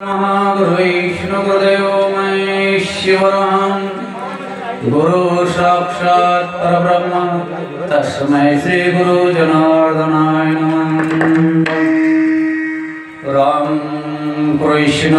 गुरुदेव महेश्वरं गुरु साक्षात् परब्रह्म तस्मै श्री गुरु जनार्दनाय नमः। राम कृष्ण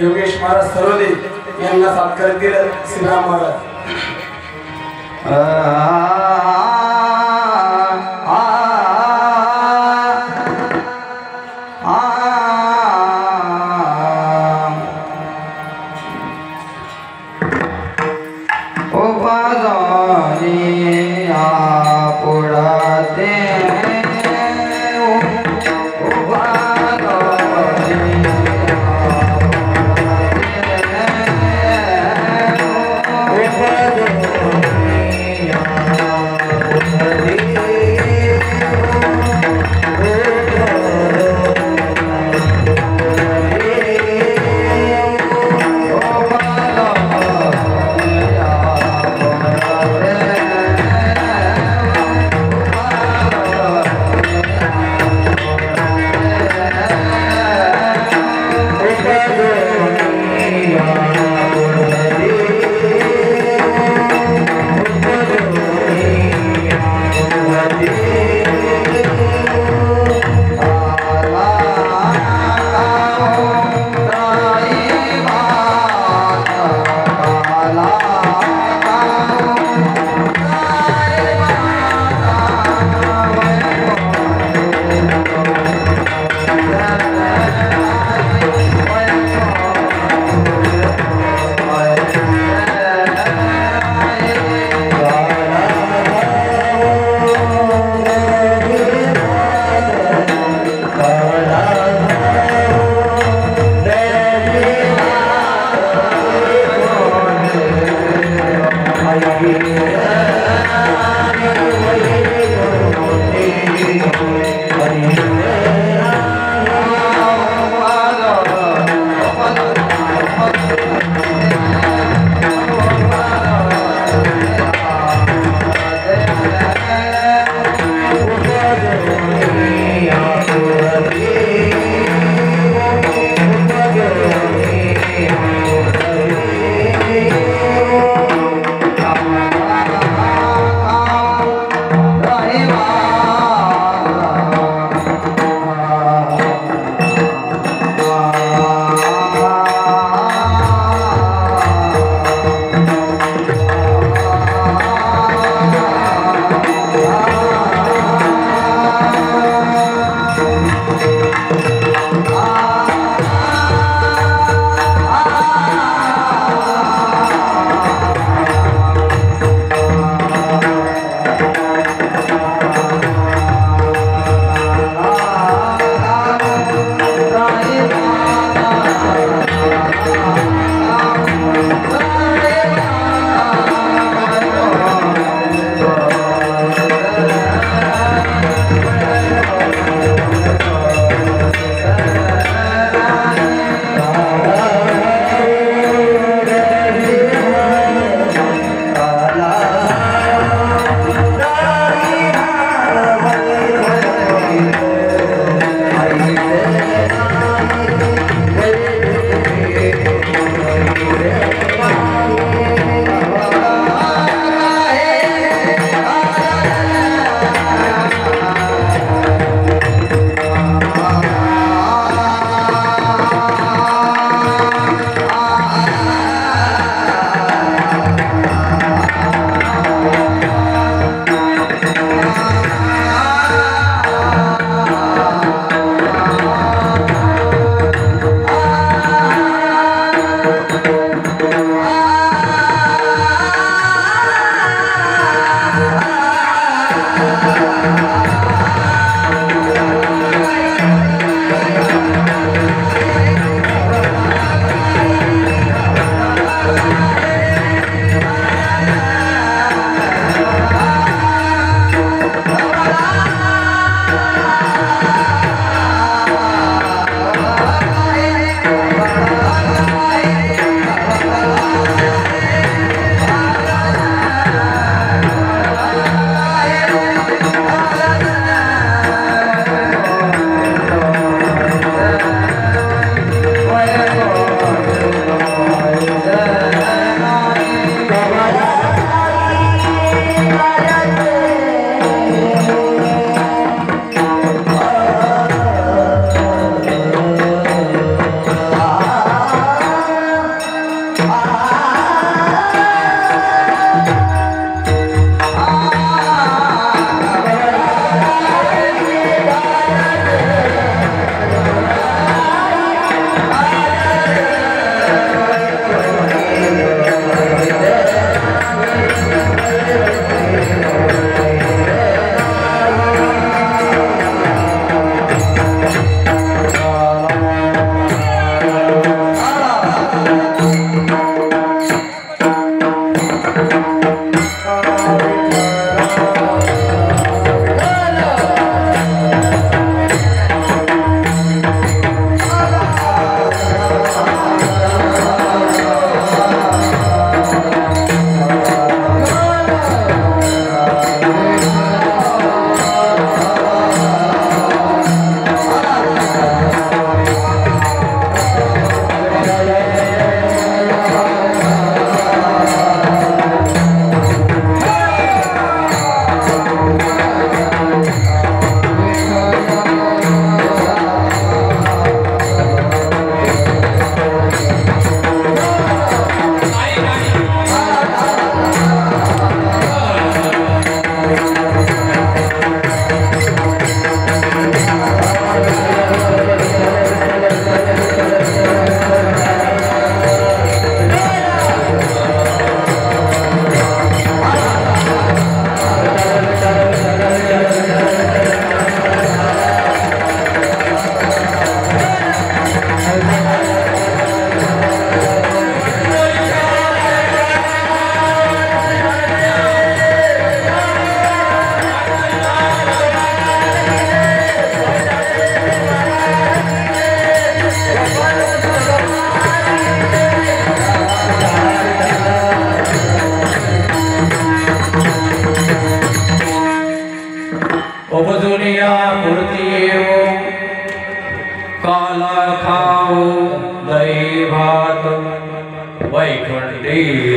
योगेश महाराज सरोदे यांना सत्कारतील श्रीराम महाराज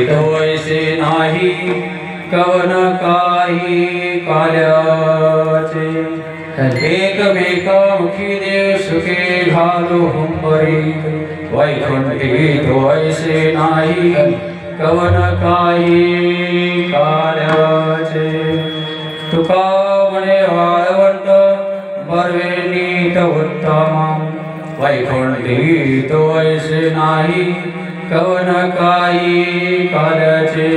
तो ऐसे नाही कवन काही काल्याचे एकमेकामुखी देव सुखे घालो हंबरी वैकुंठी तो ऐसे नाही कवन काही काल्याचे तुका म्हणे वाळवंट बर्वे नीट उत्तम वैकुंठी तो ऐसे नाही कवन काही काल्याचे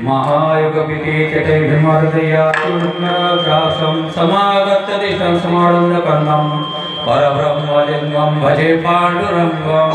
महायुग पिते चटे विमर्दया तुर्ग्रासं समागत दिशं समाडुंद कर्णं परब्रह्मलिंगं भजे पांडुरंगं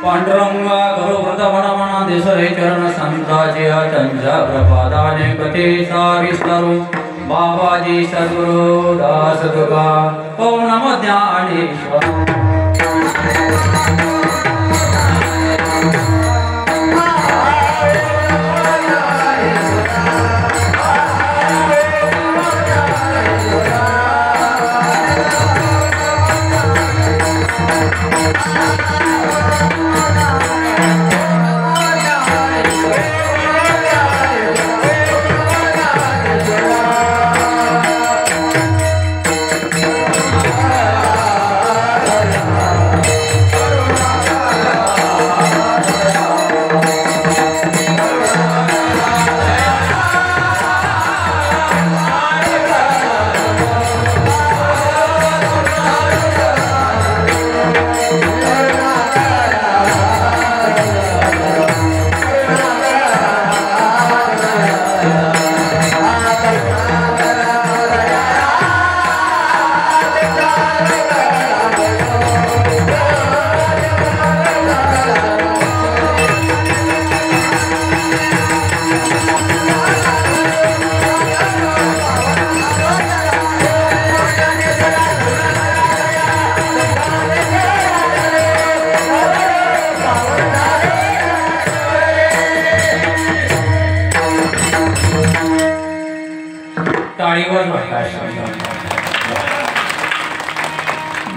पांडुरंगा गुरु व्रतमणमण दिसरे चरण संताचे त्यांच्या प्रपादाने कथे साविस्तरू बाबाजी सद्गुरु दास तुका ओम नमो ज्ञानेश्वर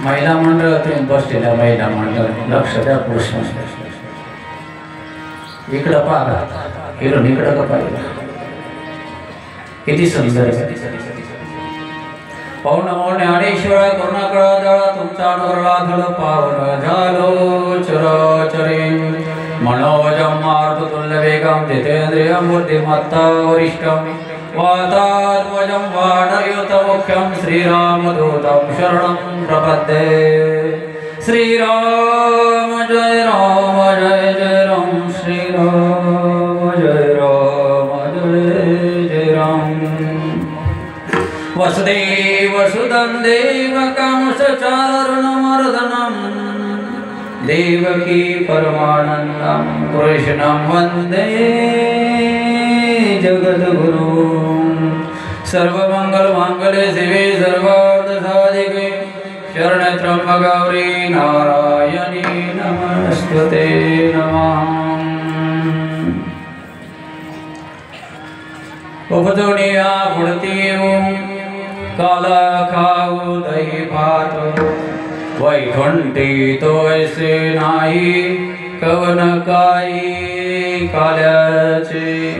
महिला मंडळ तुम्ही बसलेल्या महिला मंडळ लक्ष द्या पुरुष इकडं पाहा हिरून इकडं का पाहिजे किती सुंदर पौन ज्ञानेश्वर करुणाकळा दळा तुमचा डोरला धड पावन झालो चराचरे मनोजम मारुतुल्य वेगम जितेंद्रियं बुद्धिमत्ता वरिष्ठं वातात्मजं वानरयुतमुख्यं श्रीरामदूतं शरणं प्रपद्ये श्रीराम जय राम जय जय राम श्रीराम जय राम जय जय राम वसुदेव सुतं देवकं सचारुणमर्दनं देवकी परमानन्दं कृष्णं वन्दे जगद्गुरु सर्वमंगलमांगल्ये शिवे सर्वार्थसाधिके शरण्ये त्र्यंबके गौरी नारायणी नमस्तुते नमः उपदुनिया पुढती काला खाऊ दही भात वैकुंठी तोयसे नाही कवन काही काल्याचे.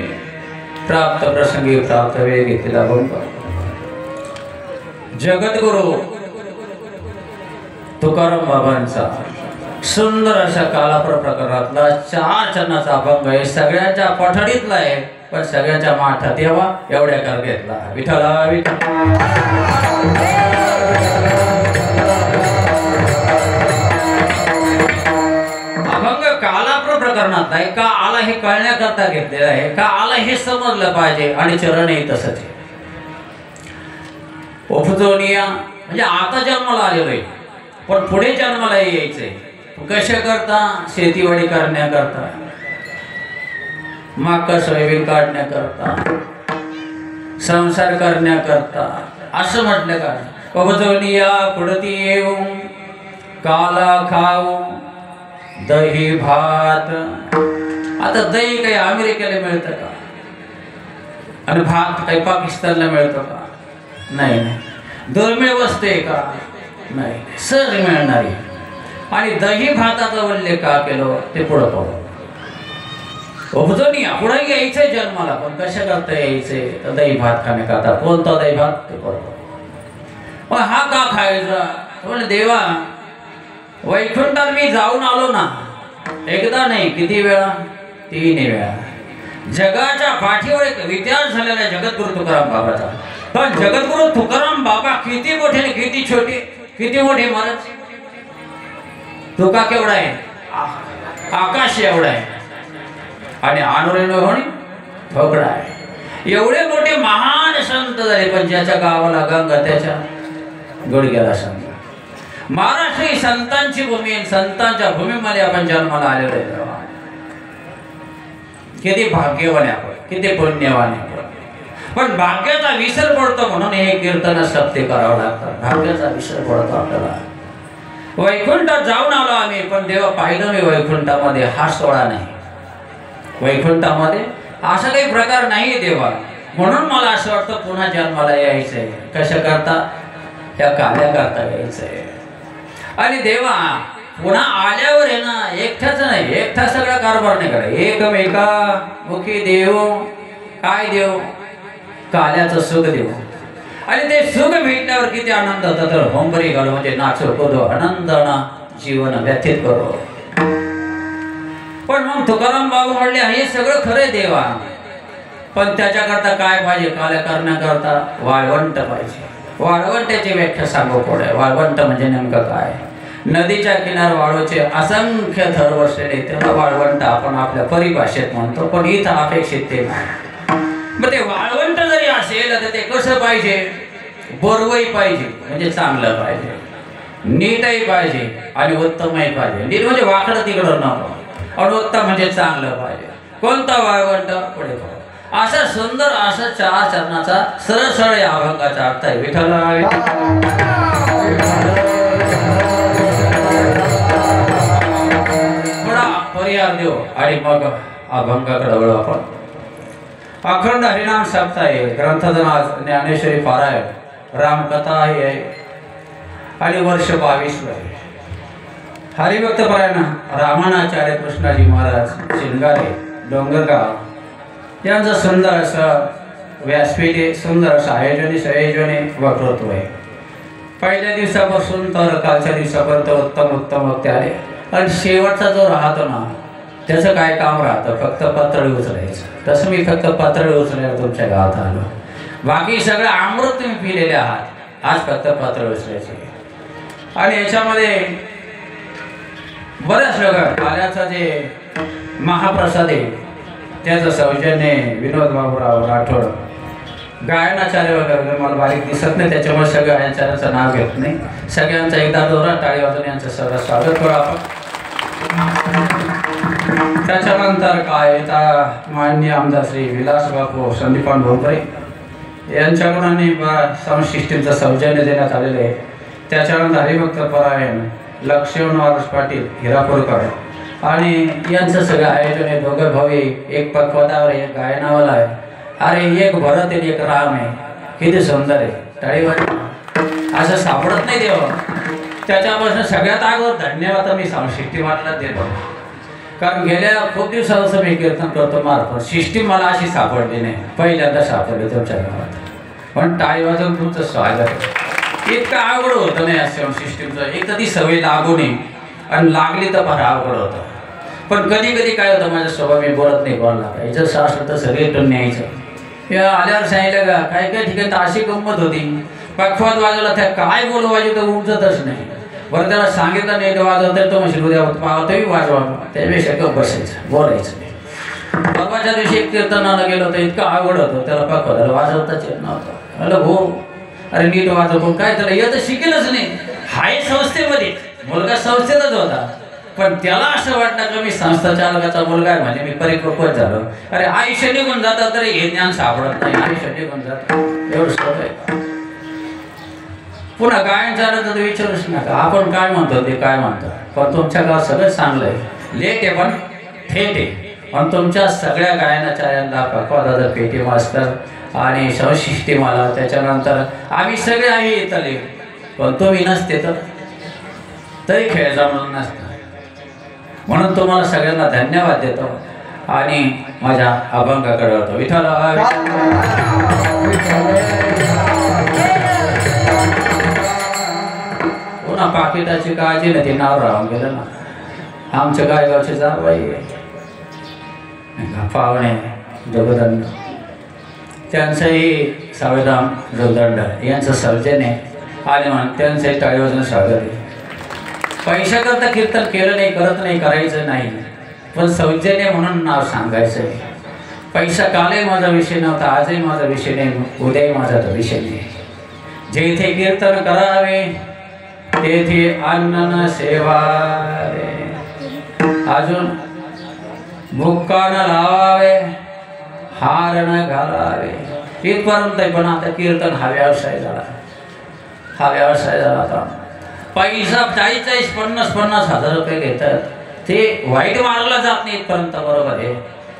प्राप्त प्रसंगी प्राप्त वेळ घेतलेला बंब. जगद्गुरु तुकाराम बाबांचा सुंदर अशा कालापूर प्रकारातला 4 चरणाचा अभंग आहे. सगळ्यांच्या पठडीतला आहे पण सगळ्यांच्या माठात यावा एवढ्या कर घेतला. विठ्ठला विठ्ठल. अभंग कालापूर प्रकरणात आहे का आला हे कळण्याकरता घेतलेला आहे का आला हे समजलं पाहिजे आणि चरणही तसंच आहे. उपजोनिया म्हणजे आता जन्माला आलेलो आहे पण पुढे जन्माला यायचंय. कशा करता? शेतीवाडी करण्याकरता, मका सोयाबीन काढण्याकरता, संसार करण्याकरता असं म्हटलं का. उपजोनिया पुढती येऊ काला खाऊ दही भात. आता दही काही अमेरिकेला मिळतं का आणि भात काही पाकिस्तानला मिळतो का? नाही नाही. दुर्मिळ वस्तू आहे का? नाही. सहज मिळणारी. आणि दही भाताचा उल्लेख का केलं ते पुढं पडलं. उपजून या पुढे यायचंय जन्माला पण कशा करता यायचे तर दही भात खाण्याकरता. कोणता दही भात ते पडतो. मग हा का खायचा? म्हणजे देवा वैकुंठात मी जाऊन आलो ना एकदा नाही किती वेळा? 3 वेळा. जगाच्या पाठीवर एक इतिहास झालेला आहे जगद्गुरु तुकाराम बाबाचा. पण जगद्गुरु तुकाराम बाबा किती मोठे आणि किती छोटे किती मोठे महाराज. तुका केवढा आहे? आकाश एवढा आहे आणि अनुरेण ठोकळा आहे. एवढे मोठे महान संत झाले पण ज्याच्या गावाला गंगा त्याच्या गुडघ्याला संत. महाराष्ट्र ही संतांची भूमी. संतांच्या भूमीमध्ये आपण जन्माला आलेलो आहे. किती भाग्यवान आपण किती पुण्यवान आपण. पण भाग्याचा विसर पडतो म्हणून हे कीर्तन सप्ते करावं लागतं. भाग्याचा विसर पडतो आपल्याला. वैकुंठात जाऊन आलो आम्ही पण देवा पाहिलं मी वैकुंठामध्ये हा सोहळा नाही. वैकुंठामध्ये असा काही प्रकार नाही देवा. म्हणून मला असं वाटतं पुन्हा जन्माला यायचंय. कशा करता? या कार्या करता यायचंय. आणि देवा पुन्हा आल्यावर आहे ना एकटाच नाही एकटा सगळा कारभार नाही करा. एकमेका मुखी देव काय देव? काल्याचं सुख देव. आणि ते सुख भेटल्यावर किती आनंद होता. तर होंबरी घालू म्हणजे नाचो कोदो आनंदाना जीवन व्यथित करो. पण मग तुकाराम बाबा म्हणले हे सगळं खरं देवा पण त्याच्याकरता काय पाहिजे? काल्या करण्याकरता वाळवंट पाहिजे. वाळवंटाची व्याख्या सांगू पुढे. वाळवंट म्हणजे नेमकं काय? नदीच्या किनार वाळूचे असंख्य थर बसलेले त्याला वाळवंट आपण आपल्या परिभाषेत म्हणतो पण इथं अपेक्षित ते नाही. मग ते वाळवंट जरी असेल तर ते कसं पाहिजे? बरवई पाहिजे म्हणजे चांगलं पाहिजे. नीटही पाहिजे आणि उत्तमही पाहिजे. नीट म्हणजे वाकडं तिकडं नको आणि उत्तम म्हणजे चांगलं पाहिजे. कोणता वाळवंट? पुढे पाहू. असा सुंदर असा 4 चरणाचा सरळ सरळ या अभंगाचा अर्थ आहे. विठ्ठला थोडा पर्याय देऊ आणि मग अभंगाकडे वळू आपण. अखंड हरिनाम सप्ताह आहे. ग्रंथाचं नाव ज्ञानेश्वरी पारायण. रामकथा ही आहे आणि वर्ष 22 आहे. हरिभक्त पारायण रामानाचार्य कृष्णाजी महाराज शिंगारे डोंगरगाव यांचं सुंदर असं व्यासपीठ सुंदर असं संयोजने वक्तृत्व आहे. पहिल्या दिवसापासून तर कालच्या दिवसापर्यंत उत्तम उत्तम वक्ते आले आणि शेवटचा जो राहतो ना त्याचं काय काम राहतं? फक्त पातळी उचलायचं. तसं मी फक्त पातळी उचलायला तुमच्या गावात आलो. बाकी सगळं अमृत तुम्ही पिलेले आहात. आज फक्त पातळी उचलायची. आणि याच्यामध्ये बऱ्याच लोक काल्याचा जे महाप्रसाद आहे त्याचं सौजन्य विनोद बाबूराव राठोड. गायनाचार्य वगैरे मला बारीक दिसत नाही त्याच्यामुळे सगळ्या गायनाचार्याचं नाव घेत नाही. सगळ्यांचा एकदा दोरा टाळी वाजून यांचं सगळं स्वागत करू आपण. त्याच्यानंतर काय माननीय आमदार श्री विलास बापू संदीपान भोपरे यांच्याकडून आणि संशिष्टींचं सौजन्य देण्यात आलेलं आहे. त्याच्यानंतर हरिभक्त परायण लक्ष्मण पाटील हिरापूरकर आणि यांचं सगळं आयोजन आहे. दोघं भाऊ एक पक्वादावर एक गायनावाला आहे. अरे एक भरत आणि एक राम आहे. किती सुंदर आहे. टाळीवाडी असं सापडत नाही देवा. त्याच्यापासून सगळ्यात अगोदर धन्यवाद मी सिस्टीमाला देतो. कारण गेल्या खूप दिवसापासून मी कीर्तन करतो मार्फत सिस्टीम मला अशी सापडली नाही, पहिल्यांदा सापडली तुमच्या गावात. पण टाळी वाजवून तुमचं स्वागत. इतकं अवघड होतं नाही असं सिस्टीमचं. एक तर ती सवय लागू नये आणि लागली तर फार अवघड होतं. पण कधी कधी काय होतं माझ्या स्वभाव मी बोलत नाही बोलला याचं असलं तर सगळे टन न्यायचं. या आल्यावर सांगितलं का काही काही ठिकाणी तर अशी गंमत होती, पक्षवाद वाजवला त्या काय बोलू वाजव तर उमजतच नाही. बरं त्याला सांगितलं नाही तर वाजव तर तो म्हणशील उद्या पावतही वाजवा, त्यापेक्षा गप बसायचं बोलायचं नाही. परवाच्या दिवशी एक कीर्तनाला गेलो तर इतकं आवड होतं त्याला पक्षवादाला वाजवताच येत नव्हतं. म्हणलं हो अरे नीट वाजव, पण काय त्याला येतं शिकेलच नाही. हाय संस्थेमध्ये मुलगा संस्थेतच होता, पण त्याला असं वाटलं की मी संस्था चालकाचा मुलगा आहे म्हणजे मी परिपक्व झालो. अरे आयुष्य निघून जातं तरी हे ज्ञान सापडत नाही, आयुष्य निघून जातं एवढं सोपं आहे. पुन्हा गायन झालं तर विचारूच नका आपण काय म्हणतो ते काय म्हणतो. पण तुमच्या गावात सगळं चांगलं आहे, लेट आहे पण थेट आहे. पण तुमच्या सगळ्या गायनाचार्यांना पक्वादादा पेटी मास्तर आणि शिस्टीमाला त्याच्यानंतर आम्ही सगळे आहे इथले. पण तुम्ही नसते तर तरी खेळ जमलं नसतं. म्हणून तुम्हाला सगळ्यांना धन्यवाद देतो आणि माझ्या अभंगाकडे होतो. विठ्ठल पुन्हा पाकिटाची काळजी नाही, ते नाव राहून गेलं ना. आमच्या गायगावचे जारबाई पाहुणे जगदंड त्यांचंही सावधान जगदंड यांचं सर्जने आणि म्हणून त्यांचंही टाळीवाजून स्वागत आहे. पैशाकरता कीर्तन केलं नाही, करत नाही, करायचं नाही, पण सौजन्य म्हणून नाव सांगायचं आहे. पैसा कालही माझा विषय नव्हता, आजही माझा विषय नाही, उद्याही माझा तो विषय नाही. जेथे कीर्तन करावे तेथे अन्न सेवा रे, अजून मुक्कान लावावे हार न घालावे इथपर्यंत. पण आता कीर्तन हा व्यवसाय झाला, हा व्यवसाय झाला. आता पैसा 40-50 हजार रुपये घेतात, ते वाईट मार्गाला जात नाही इथपर्यंत, बरोबर आहे,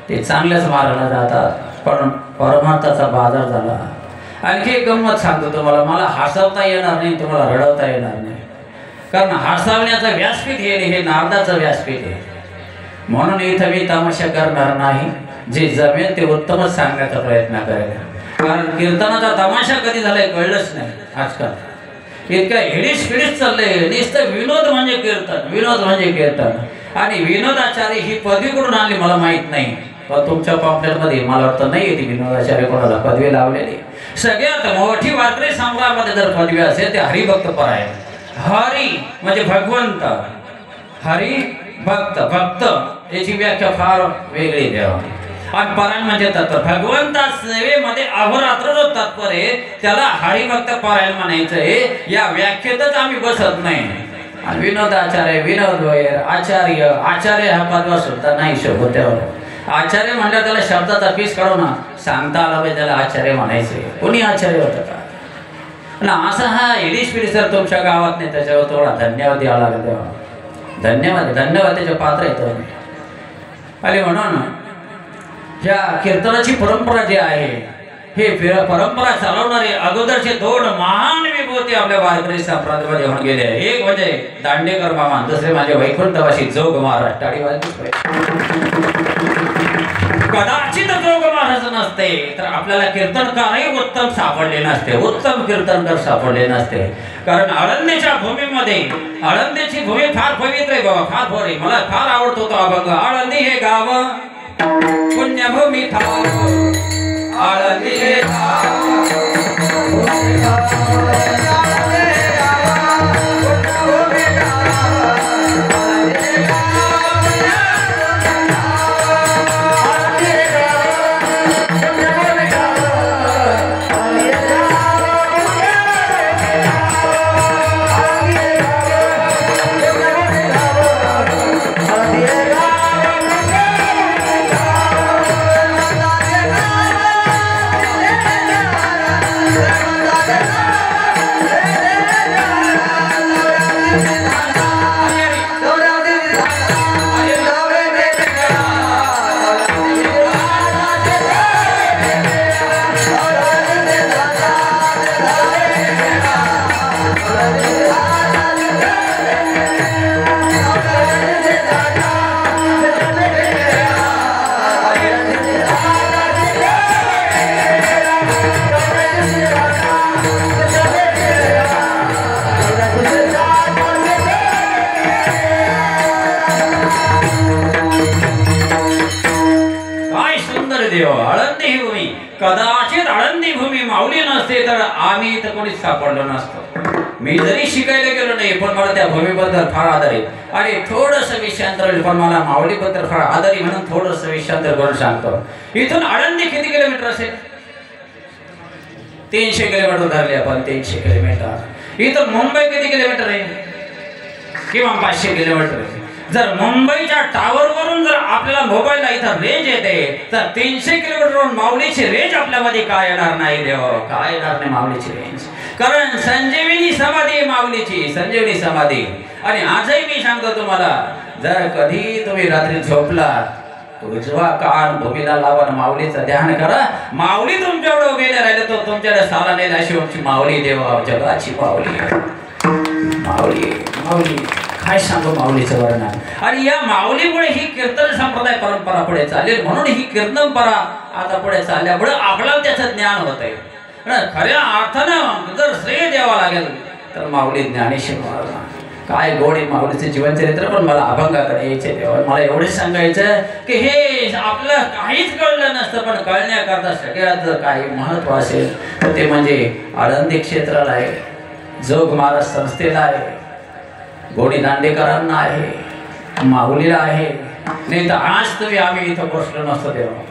ते चांगल्याच मार्गाला जातात. पण परमार्थाचा बाजार झाला. आणखी एक गंमत सांगतो तुम्हाला, मला हसवता येणार नाही, तुम्हाला रडवता येणार नाही, कारण हसवण्याचं व्यासपीठ हे नारदाचं व्यासपीठ आहे. म्हणून इथं मी तमाशा करणार नाही, जे जमेल ते उत्तमच सांगण्याचा प्रयत्न करेल. कारण कीर्तनाचा तमाशा कधी झालाय कळलंच नाही आजकाल. इतकं हिडीस फिडीस चाललंय, नुसतं विनोद म्हणजे कीर्तन, विनोद म्हणजे कीर्तन. आणि विनोदाचार्य ही पदवी कुठून आणली मला माहीत नाही, पण तुमच्या पॉम्पलेटमध्ये मला वाटतं नाही येते विनोदाचार्य कोणाला पदवी लावलेली. सगळ्यात मोठी वारकरी संप्रदायामध्ये जर पदवी असेल ते हरिभक्त परायण. हरी म्हणजे भगवंत, हरी भक्त, भक्त याची व्याख्या फार वेगळी द्यावा. आणि परायण म्हणजे तत्पर, भगवंता सेवेमध्ये अहोरात्र जो तत्पर आहे त्याला हरिभक्त परायण म्हणायचं आहे. या व्याख्येतच आम्ही बसत नाही. आणि विनोदाचार्य, विनोद वैर, आचार्य, आचार्य हा पदवा सुद्धा नाही शोभत. त्यावर आचार्य म्हणलं त्याला शब्दाचा पीस काढू ना, सांगता आला पाहिजे त्याला आचार्य म्हणायचे. कोणी आचार्य होतं का? आणि असा हा एडिश पिढी सर तुमच्या गावात नाही, त्याच्यावर थोडा धन्यवाद द्यावा लागेल. तेव्हा धन्यवाद, धन्यवाद त्याच्या पात्र येतो. आणि म्हणून ह्या कीर्तनाची परंपरा जी आहे, हे परंपरा चालवणारे अगोदरचे 2 महान विभूती आपल्या वारकरी संप्रदायामध्ये होऊन गेले. एक म्हणजे दांडेकर मामा, दुसरे माझे वैकुंठवासी जोग महाराज. टाळीवाजी कदाचित जोग महाराज नसते तर आपल्याला कीर्तनकारही उत्तम सापडले नसते, उत्तम कीर्तनकार सापडले नसते. कारण आळंदीच्या भूमीमध्ये, आळंदीची भूमी फार पवित्र आहे बाबा, फार फार आहे. मला फार आवडतो तो अभंग. आळंदी हे गाव पुण्यभूमी ठाव, आळंदी हे देव. आळंदी भूमी, कदाचित आळंदी भूमी माऊली नसते तर आम्ही इथं कोणीच सापडलो नसतो. मी जरी शिकायला गेलो नाही पण मला त्या भूमीबद्दल फार आदर आहे. आणि थोडंसं विषयांतर होईल पण मला माऊलीबद्दल फार आदर आहे म्हणून थोडंसं विषयांतर करून सांगतो. इथून आळंदी किती किलोमीटर असेल? 300 किलोमीटर धरले आपण. 300 किलोमीटर. इथं मुंबई किती किलोमीटर आहे? किंवा 500 किलोमीटर आहे. जर मुंबईच्या टावरवरून जर आपल्याला मोबाईलला इथं रेंज येते तर 300 किलोमीटरवरून माऊलीची रेंज आपल्यामध्ये काय येणार नाही देव? काय येणार नाही माऊलीची रेंज. कारण संजीवनी समाधी आहे माऊलीची, संजीवनी समाधी. आणि आजही मी सांगतो तुम्हाला, जर कधी तुम्ही रात्री झोपला उजवा कान भूमीला लावा, माऊलीचं ध्यान करा. माऊली तुमच्याकडे उभेले राहिले तो तुमच्याकडे साला नाही अशी आमची माऊली देवा, जगाची माऊली. माऊली माऊली काय सांगू माऊलीचं वर्णन. आणि या माऊलीमुळे ही कीर्तन संप्रदाय परंपरा पुढे चालेल. म्हणून ही कीर्तन आता पुढे चालल्यामुळे आपल्याला त्याचं ज्ञान होत आहे. खऱ्या अर्थानं जर श्रेय द्यावा लागेल तर माऊली ज्ञानेश्वर महाराज. काय गोडी माऊलीचे जीवनचरित्र. पण मला अभंगाकडे यायचे देवा. मला एवढेच सांगायचं की हे आपलं काहीच कळलं नसतं पण कळण्याकरता सगळ्यात जर काही महत्त्व असेल तर ते म्हणजे आळंदी क्षेत्राला आहे, जोग महाराज संस्थेला आहे, गोडी दांडेकरांना आहे, माऊलीला आहे. नाही तर आज तुम्ही आम्ही इथं बसलो नसतो तेव्हा.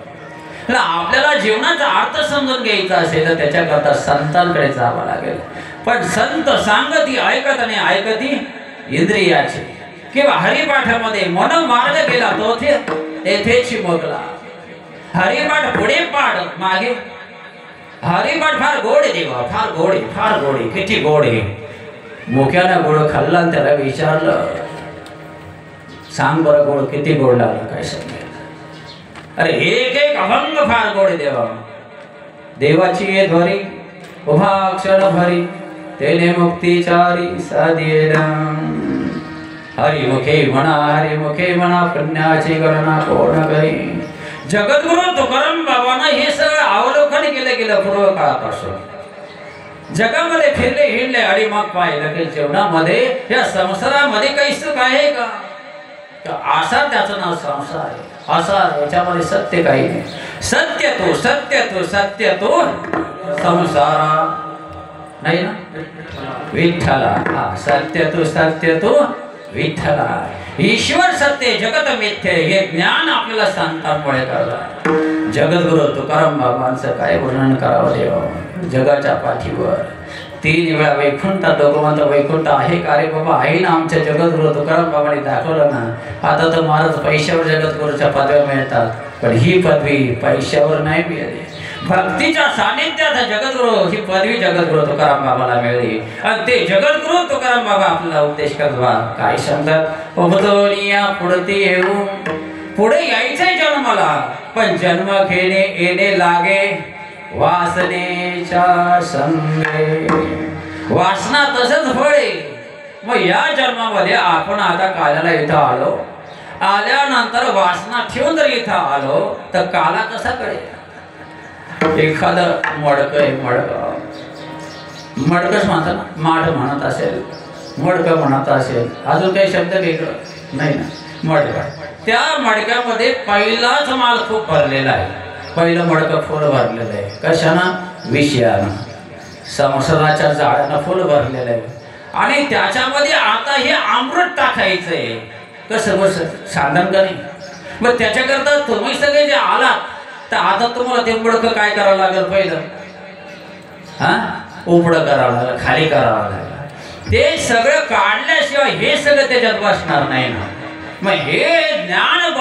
आपल्याला जीवनाचा अर्थ समजून घ्यायचा असेल तर त्याच्याकरता संतांकडे जावं लागेल. पण संत सांगती ऐकत आणि ऐकती इंद्रियाची. किंवा हरिपाठामध्ये मन मार्ग गेला तो तेथेच मोगला. हरिपाठ पुढे पाठ मागे. हरिपाठ फार गोड आहे देवा, फार गोड आहे, फार गोड आहे. किती गोड आहे. मुख्यानं गोड खाल्ला आणि त्याला विचारलं सांग बरं गोड किती गोड लागला. काय सांगेल. अरे एक एक अभंग फार गोड आहे देवा. देवाची ये ध्वरी उभा क्षण भरी तेने मुक्तीचारी साधेला. हरिमुखे म्हणा पुण्याची गणना कोण करी. जगद्गुरु तुकाराम बाबांना हे सगळं अवलोकन केलं गेलं पूर्व काळापासून. जगामध्ये फिरले हिंडले आणि मग पाहिलं की जीवनामध्ये या संसारामध्ये काही सुख आहे का? आसार त्याचं नाव संसार आहे. आसार याच्यामध्ये सत्य काही नाही. सत्य तो संसारा नाही ना विठ्ठला. हा सत्य तो विठ्ठला. ईश्वर सत्य जगत मिथ्य हे ज्ञान आपल्याला संतांमुळे कळलं. जगद्गुरु तुकाराम बाबांचं काय वर्णन करावं देवा. जगाच्या पाठीवर 3 वेळा वैकुंठात दोघं वैकुंठ आहे का रे बाबा. आहे ना. आमच्या जगद्गुरु तुकाराम बाबांनी दाखवलं ना. आता तर महाराज पैशावर जगद्गुरूच्या पदव्या मिळतात पण ही पदवी पैशावर नाही मिळाली. भक्तीच्या सानिध्यात जगद्गुरु ही पदवी जगद्गुरु तुकाराम बाबाला मिळाली. आणि ते जगद्गुरु तुकाराम बाबा आपल्याला उपदेश करतात. काय सांगतात. उभदोनिया पुढती येऊ पुढे यायचंय जन्माला पण जन्म घेणे येणे लागे वासनेच्या संगे. वासना तसंच फळे. मग या जन्मामध्ये आपण आता कालाला इथं आलो. आल्यानंतर वासना ठेवून जर इथं आलो तर काला कसा कळेल. एखादं मडकच म्हणतात ना. माठ म्हणत असेल, मडकं म्हणत असेल, अजून काही शब्द वेगळं नाही ना. मडकं. त्या मडक्यामध्ये पहिलाच माल खूप भरलेला आहे. पहिलं मडकं फुल भरलेलं आहे. कशानं? विषयानं. संसाराच्या जाळ्यानं फुल भरलेलं आहे. आणि त्याच्यामध्ये आता हे अमृत टाकायचंय. कसं साधन का नाही. मग त्याच्याकरता तुम्ही सगळे जे आलात तर आता तुम्हाला ते मडकं काय करावं लागेल. पहिलं उपडं करावं लागेल, खाली करावं लागेल. ते सगळं काढल्याशिवाय हे सगळं त्याच्यात बसणार नाही ना. मग हे ज्ञान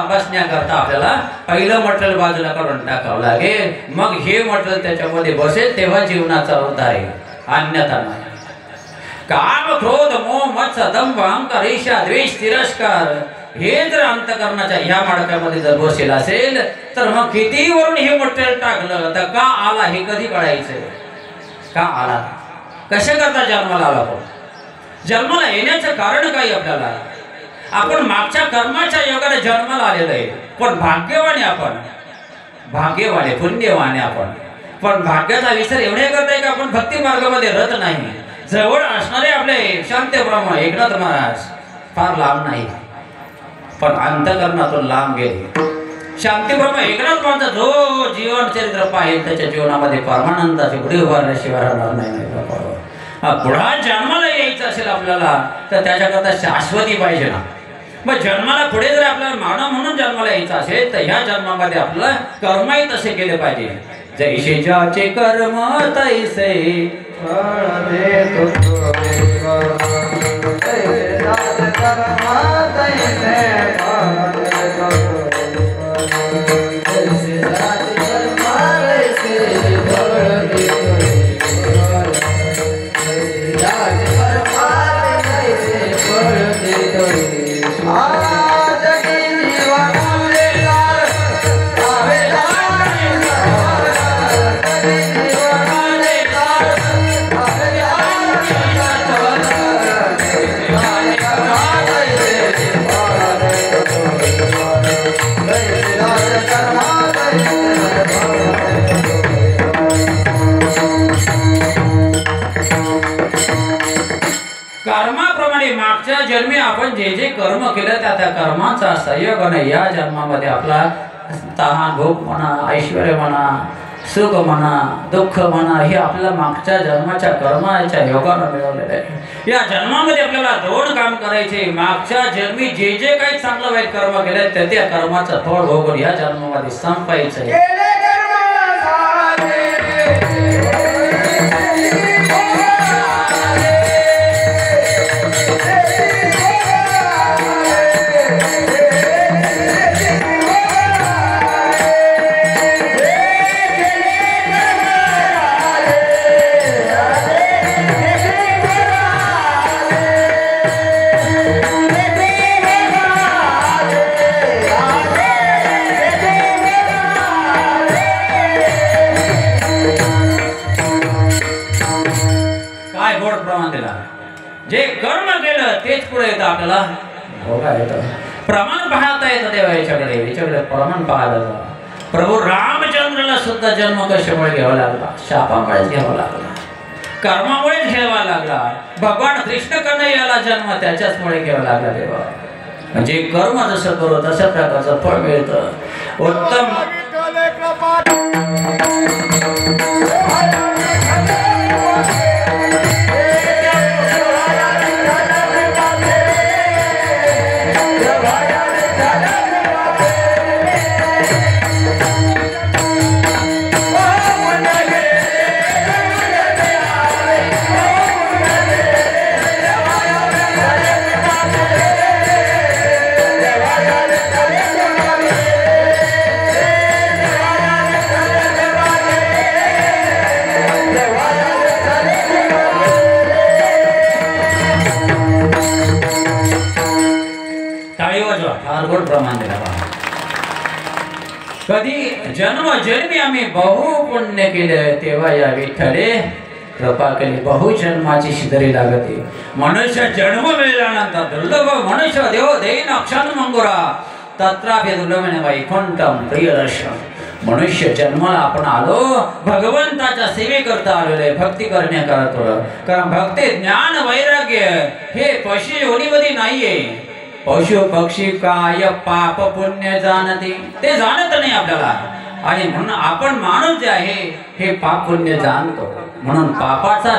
बसण्याकरता आपल्याला पहिलं मटेरियल बाजूला काढून टाकावं लागेल. मग हे मटेरियल त्याच्यामध्ये बसेल तेव्हा जीवनाचा उद्धार आहे. अन्यथा नाही. काम क्रोध मोह मत्स दंभ अहंकार ईर्ष्या द्वेष तिरस्कार हे जर अंतकरणाच्या ह्या मडक्यामध्ये जर बसेल असेल तर मग किती वरून हे मटेरियल टाकलं तर का आला हे कधी कळायचं. का आला, कशा करता जन्माला आला. जन्माला येण्याचं कारण काही आपल्याला. आपण मागच्या कर्माच्या योगाने जन्माला आलेलो आहे. पण भाग्यवाने आपण, भाग्यवाने पुण्यवाने आपण. पण भाग्याचा विसर एवढे करताय की आपण भक्ती मार्गामध्ये रत नाही. जवळ असणारे आपले शांत ब्रह्म एकनाथ महाराज फार लांब नाही पण अंतकरणातून लांब गेले. शांतीप्रभा एकनाथांचा जो जीवन चरित्र पाहिजे त्याच्या जीवनामध्ये परमानंदाची गुढी उभारल्याशिवाय राहणार नाही बाबा. पुढा जन्माला यायचं असेल आपल्याला तर त्याच्याकरता शाश्वती पाहिजे ना. मग जन्माला पुढे जर आपल्याला मानव म्हणून जन्माला यायचं असेल तर ह्या जन्मामध्ये आपलं कर्मही तसे केले पाहिजे. जैसे ज्याचे कर्म तैसे फळ देतो. कर्माप्रमाणे मागच्या जन्मी आपण जे जे कर्म केलं त्या कर्माचा संयोगाने या जन्मामध्ये आपला तहान भूक म्हणा, ऐश्वर्य म्हणा, सुख म्हणा, दुःख म्हणा, हे आपल्या मागच्या जन्माच्या कर्माच्या योगाने मिळवलेलं आहे. या जन्मामध्ये आपल्याला दोन काम करायचे. मागच्या जन्मी जे जे काही चांगलं वाईट कर्म केलं त्या कर्माचं फळ भोगून या जन्मामध्ये संपायचं आहे. जे कर्म केलं तेच पुढे येतं आपल्याला भोगा येतं. प्रमाण पाहता येतं देवा याच्याकडे प्रमाण पाहता. प्रभू रामचंद्रला सुद्धा जन्म कशामुळे घ्यावा लागला? शापामुळेच घ्यावा लागला, कर्मामुळेच घ्यावा लागला. भगवान कृष्ण कन्हैयाला जन्म त्याच्याचमुळे घ्यावा लागला देवा. म्हणजे कर्म जसं करू तशा प्रकारचं फळ मिळतं. उत्तम प्रमाण दिला. कधी जन्मी आम्ही बहु पुण्य केले तेव्हा या विठ्ठले कृपा केली. बहुजन्माची शिदरी लागते. मनुष्य जन्म मिळाल्यानंतर दुर्लभ मनुष्य देव देईन अक्षर मंगुरा तत्रापि दुर्लभने वैकुंठम प्रियदर्शन. मनुष्य जन्माला आपण आलो भगवंताच्या सेवेकरता आलेलो आहे, भक्ती करण्याकरता. कारण भक्ती ज्ञान वैराग्य हे पशु योनीमध्ये नाहीये. पशु पक्षी काय पाप पुण्य जाणते ते जाणत नाही आपल्याला. आणि म्हणून आपण माणूस जे आहे हे पाप पुण्य जाणतो. म्हणून पापाचा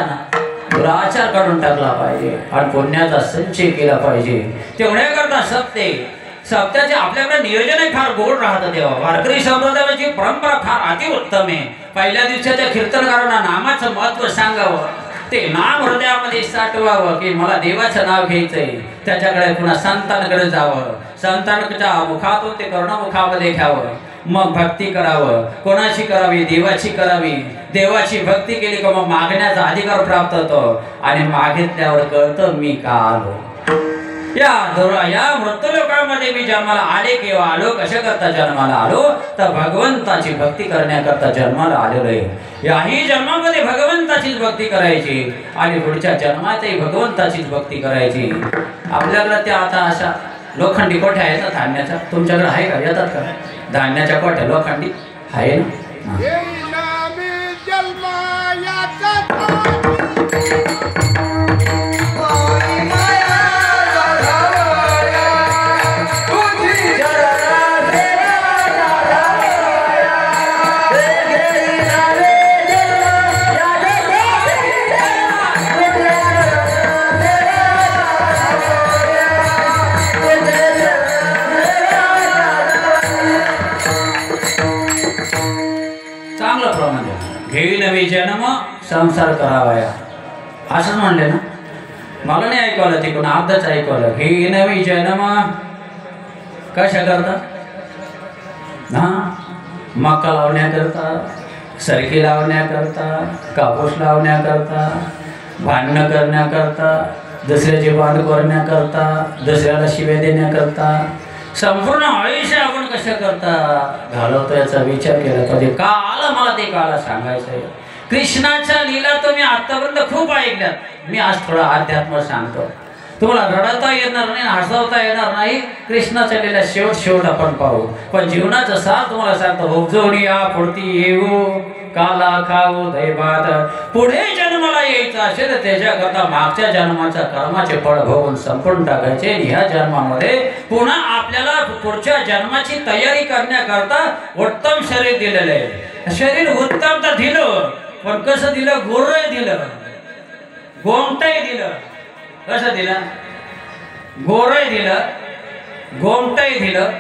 दुराचार काढून टाकला पाहिजे आणि पुण्याचा संचय केला पाहिजे. तेवढ्याकरता सप्त्याचे आपल्याकडे नियोजन फार गोड राहतं. तेव्हा वारकरी संप्रदायाची परंपरा फार अतिउत्तम आहे. पहिल्या दिवसाच्या कीर्तनकारांना नामाचं महत्व सांगावं, ते नाम हृदयामध्ये साठवावं की मला देवाचं नाव घ्यायचंय. त्याच्याकडे पुन्हा संतांकडे जावं, संतांच्या मुखातून ते कर्णमुखामध्ये घ्यावं, मग भक्ती करावं. कोणाची करावी? देवाची करावी. देवाची भक्ती केली का मग मागण्याचा अधिकार प्राप्त होतो. आणि मागितल्यावर कळतं मी का आलो. या मृत्यूलोकामध्ये मी जन्माला आले किंवा आलो कशा करता जन्माला आलो तर भगवंताची भक्ती करण्याकरता जन्माला आलेलो आहे. याही जन्मामध्ये भगवंताचीच भक्ती करायची आणि पुढच्या जन्मातही भगवंताचीच भक्ती करायची. आपल्याकडे त्या आता अशा लोखंडी कोठ्या आहेत ना धान्याच्या, तुमच्याकडे आहे का? येतात का धान्याच्या कोठ्या लोखंडी? आहे ना. संसार करावाया असंच म्हणले ना. मला नाही ऐकवलं तिकडून अर्धच ऐकवलं. हे नवी जन्म कशा करता? हां मका लावण्याकरता, सरकी लावण्याकरता, कापूस लावण्याकरता, भांडणं करण्याकरता, दुसऱ्याची बांध करण्याकरता, दुसऱ्याला शिव्या देण्याकरता संपूर्ण आयुष्य आपण कशा करता घालवतो याचा विचार केला पाहिजे. का आला मला ते काला सांगायचं आहे. कृष्णाच्या लीला तुम्ही आतापर्यंत खूप ऐकल्यात. मी आज थोडा अध्यात्म सांगतो. तुम्हाला रडता येणार नाही, हसवता येणार नाही. कृष्णाच्या लीला शेवट आपण पाहू. पण जीवनाचा सार तुम्हाला सांगतो. उपजवणी या पुढती येऊ, काला खाऊ दैवात. पुढे जन्माला यायचं असेल तर त्याच्याकरता मागच्या जन्माच्या कर्माचे फळ भोगून संपून टाकायचे. ह्या जन्मामध्ये पुन्हा आपल्याला पुढच्या जन्माची तयारी करण्याकरता उत्तम शरीर दिलेलं आहे. शरीर उत्तम तर दिलं, पण कसं दिलं? गोरय दिलं, गोमटय दिलं. कसं दिलं? गोरय दिलं, गोमटय दिलं,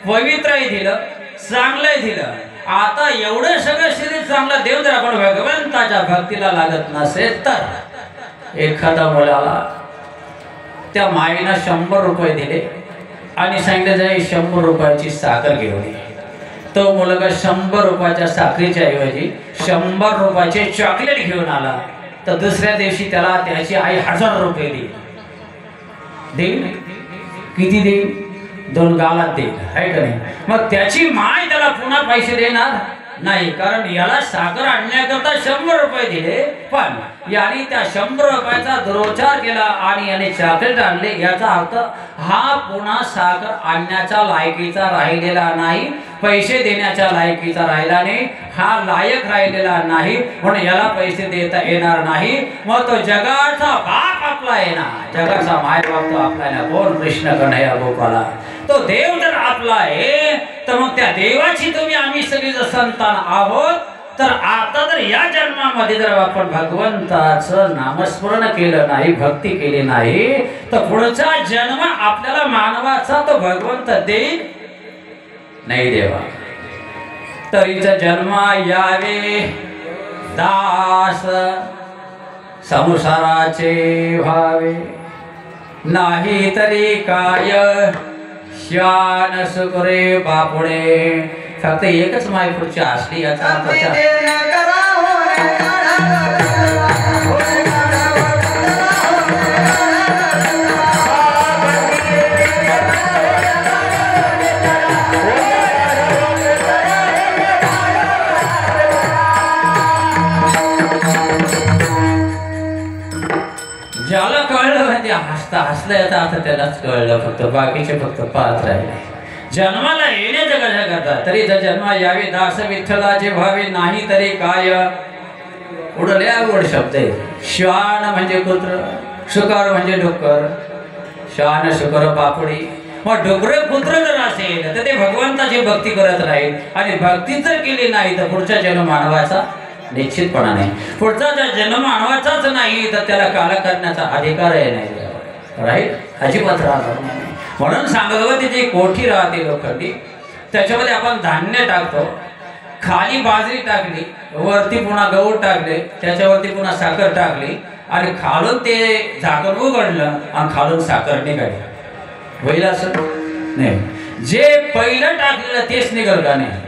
पवित्रही दिलं, चांगलंही दिलं. आता एवढं सगळं शरीर चांगलं देव जर आपण भगवंताच्या भक्तीला लागत नसेल तर एखाद्या मुलाला त्या माईनं 100 रुपये दिले आणि सांगितलं जाई 100 रुपयाची साखर घेऊन ये. तो मुलगा 100 रुपयाच्या साखरेच्या ऐवजी 100 रुपयाचे चॉकलेट घेऊन आला तर दुसऱ्या दिवशी त्याला त्याची आई 1000 रुपये देईल. किती देईल? 2 गालात देईल, आहे का नाही? मग त्याची माय त्याला पुन्हा पैसे देणार नाही, कारण याला साखर आणण्याकरता 100 रुपये दिले, पण याने त्या 100 रुपयाचा दुरोचार केला आणि याने चॉकलेट आणले. याचा अर्थ हा पुन्हा साखर आणण्याच्या लायकीचा राहिलेला नाही, पैसे देण्याच्या लायकीचा राहिला नाही, हा लायक राहिलेला नाही, म्हणून याला पैसे देता येणार नाही. मग तो जगाचा बाप आपला आहे ना, जगाचा मायबाप तो आपला आहे ना. कोण? कृष्ण कन्हैया गोपाला. तो देव जर आपला आहे तर मग त्या देवाची तुम्ही आम्ही सगळी जर संतान आहोत, तर आता जर या जन्मामध्ये जर आपण भगवंताचं नामस्मरण केलं नाही, भक्ती केली नाही, तर पुढचा जन्म आपल्याला मानवाचा तो भगवंत देईल नाही देवा. तरीचा जन्म यावे दास संसाराचे व्हावे, नाही तरी काय श्यान सुकरे बापुणे. फक्त एकच माय पुढची असली याचा अर्थ ज्याला कळलं म्हणजे हसलं याचा अर्थ त्यालाच कळलं. फक्त बाकीचे फक्त पाहत राहिले. जन्माला येण्याचं कशा करता? तरी जर जन्म यावे दास विठ्ठलाचे व्हावे, नाही तरी काय. उडले आवड शब्द आहे. श्वान म्हणजे कुत्र, शुकर म्हणजे डुक्कर, श्वान शुकर बापुडी. मग डुकर कुत्र जर असेल तर ते भगवंताची भक्ती करत राहील, आणि भक्ती जर केली नाही तर पुढचा जन्म मानवाचा निश्चितपणा नाही. पुढचा जन्म मानवाचाच नाही तर त्याला काला करण्याचा अधिकारही नाही, राईट? अजिबात राहणार नाही. म्हणून सांगवतीची कोठी राहते लोखंडी, त्याच्यामध्ये आपण धान्य टाकतो, खाली बाजरी टाकली, वरती पुन्हा गहू टाकले, त्याच्यावरती पुन्हा साखर टाकली, आणि खालून ते झाकण उघडलं आणि खालून साखर निघाली. होईल असं नाही. जे पहिलं टाकलेलं तेच निघल का नाही?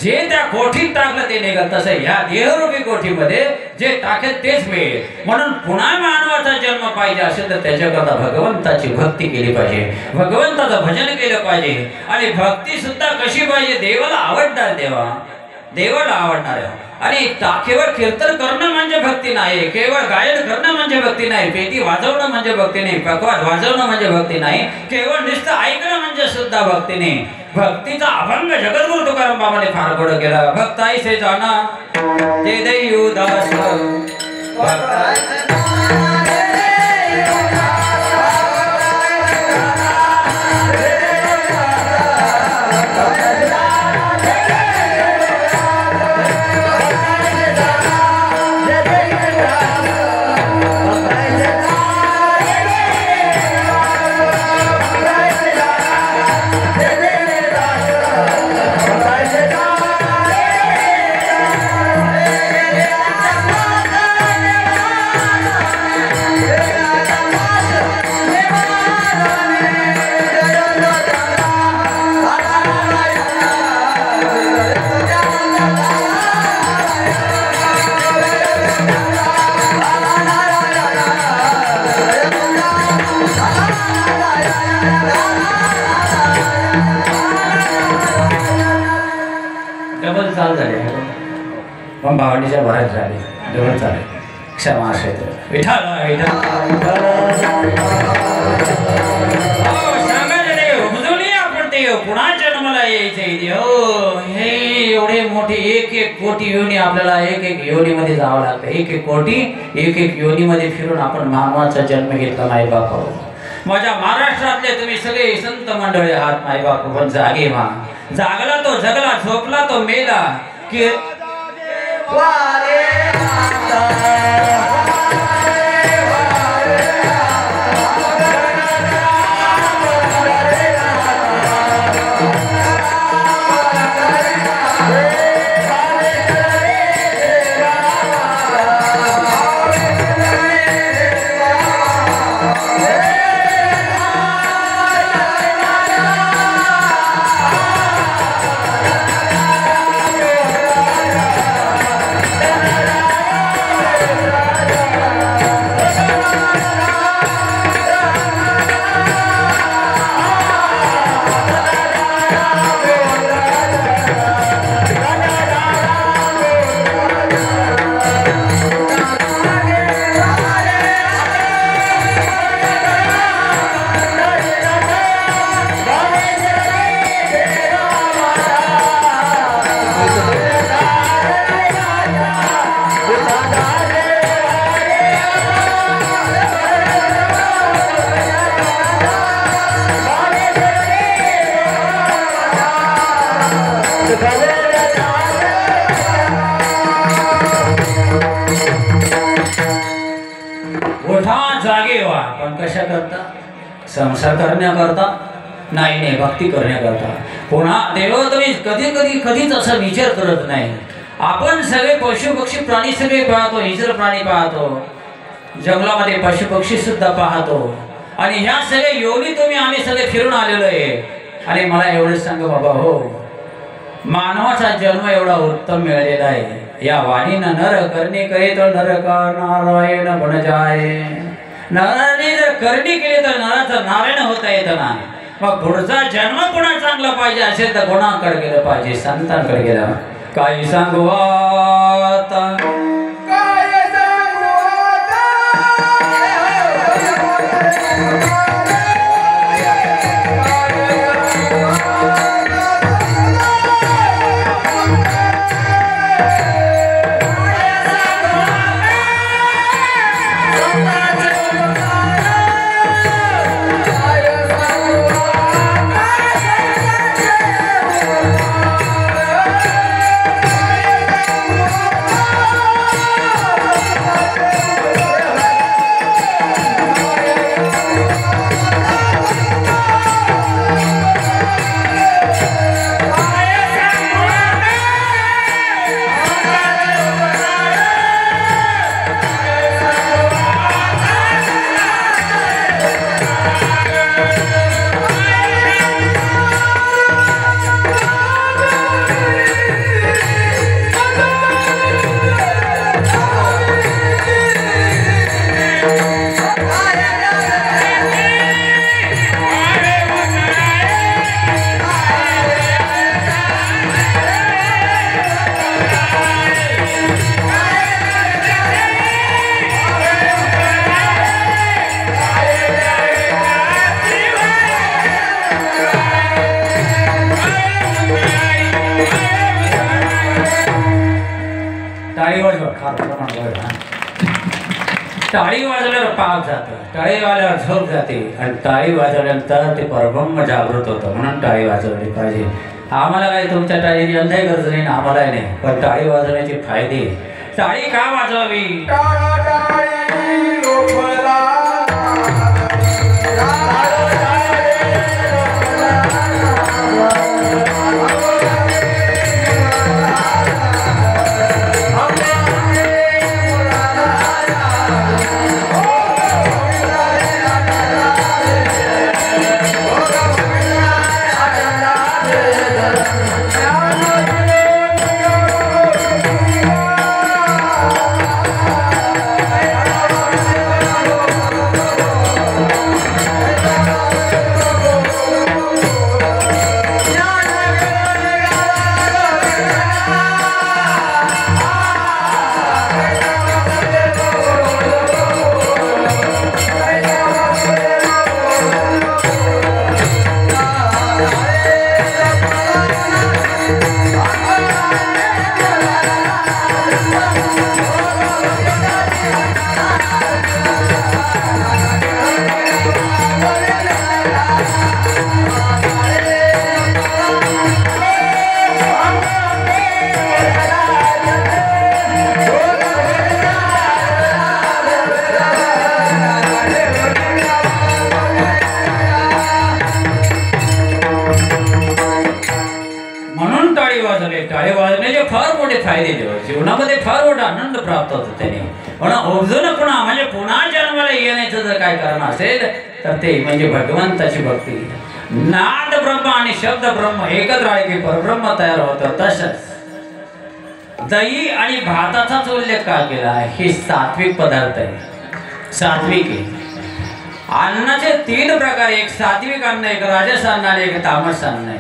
जे त्या कोठीत टाकलं ते निघाल. तसं ह्या देहरूपी कोठीमध्ये जे टाकेल तेच मिळेल. म्हणून पुन्हा मानवाचा जन्म पाहिजे असेल तर त्याच्याकरता भगवंताची भक्ती केली पाहिजे, भगवंताचं भजन केलं पाहिजे. आणि भक्ती सुद्धा कशी पाहिजे? देवाला आवडणार, देवाला आवडणार आहे. आणि केवळ कीर्तन करणं म्हणजे भक्ती नाही, केवळ गायन करणं म्हणजे भक्ती नाही, पेटी वाजवणं म्हणजे भक्ती नाही, पकवाज वाजवणं म्हणजे भक्ती नाही, केवळ नुसतं ऐकणं म्हणजे सुद्धा भक्ती नाही. भक्तीचा अभंग जगद्गुरु तुकाराम बाबाने फार गोड केला. भक्ताईसे जाना ते दैव दास, हालचाल चालू झाली पण भावंडीच्या भरात झाली जवळ चालेल क्षमा असेल विठाल पुन्हा जन्माला यायचे हो हे एवढे मोठे एक एक कोटी योनी आपल्याला एक एक योनीमध्ये जावं लागतं एक एक कोटी एक एक योनीमध्ये फिरून आपण मानवाचा जन्म घेतला माई बापा माझ्या महाराष्ट्रातले तुम्ही सगळे संत मंडळी आहात माई बापू पण जागे मा जागला तो जगला झोपला तो मेला की जागे व्हा पण कशा करता संसार करण्याकरता नाही भक्ती करण्याकरता पुन्हा देव तुम्ही कधी कधी कधीच असा विचार करत नाही आपण सगळे पशु पक्षी प्राणी सगळे पाहतो हिजर प्राणी पाहतो जंगलामध्ये पशु पक्षी सुद्धा पाहतो आणि ह्या सगळे योनी तुम्ही आम्ही सगळे फिरून आलेलो आहे आणि मला एवढंच सांग बाबा हो मानवाचा जन्म एवढा उत्तम मिळालेला आहे या वाणीनं नर करणे करे तर नर का नारायण बन जाय नराने जर करणी केली तर नराचा नारायण होता येत ना मग पुढचा जन्म पुन्हा चांगला पाहिजे असेल तर कोणाकडे गेलं पाहिजे संतांकडे गेलं काही सांगू आता टाळी वाजवल्यावर पाक जातं टाळी वाजल्यावर झोप जाते आणि टाळी वाजवल्यानंतर ते परब्रह्म जागृत होतं म्हणून टाळी वाजवली पाहिजे आम्हाला काही तुमच्या टाळीची यंदाही गरज नाही ना आम्हालाही नाही पण टाळी वाजवण्याचे फायदे टाळी का वाजवावी Thank you. टाळे वाजण्याचे फार मोठे फायदे देव जीवनामध्ये फार मोठा आनंद प्राप्त होतो त्याने. म्हणून अजून पुन्हा म्हणजे पुन्हा जन्माला येण्याचं जर काय कारण असेल तर ते म्हणजे भगवंताची भक्ती. नाद ब्रह्म आणि शब्द ब्रह्म एकत्र आले की परब्रह्म तयार होतं. तसंच दही आणि भाताचाच उल्लेख का केला आहे? हे सात्विक पदार्थ आहे, सात्विक आहे. अन्नाचे 3 प्रकार, एक सात्विक अन्न, एक राजस अन्न आणि एक तामस अन्न आहे.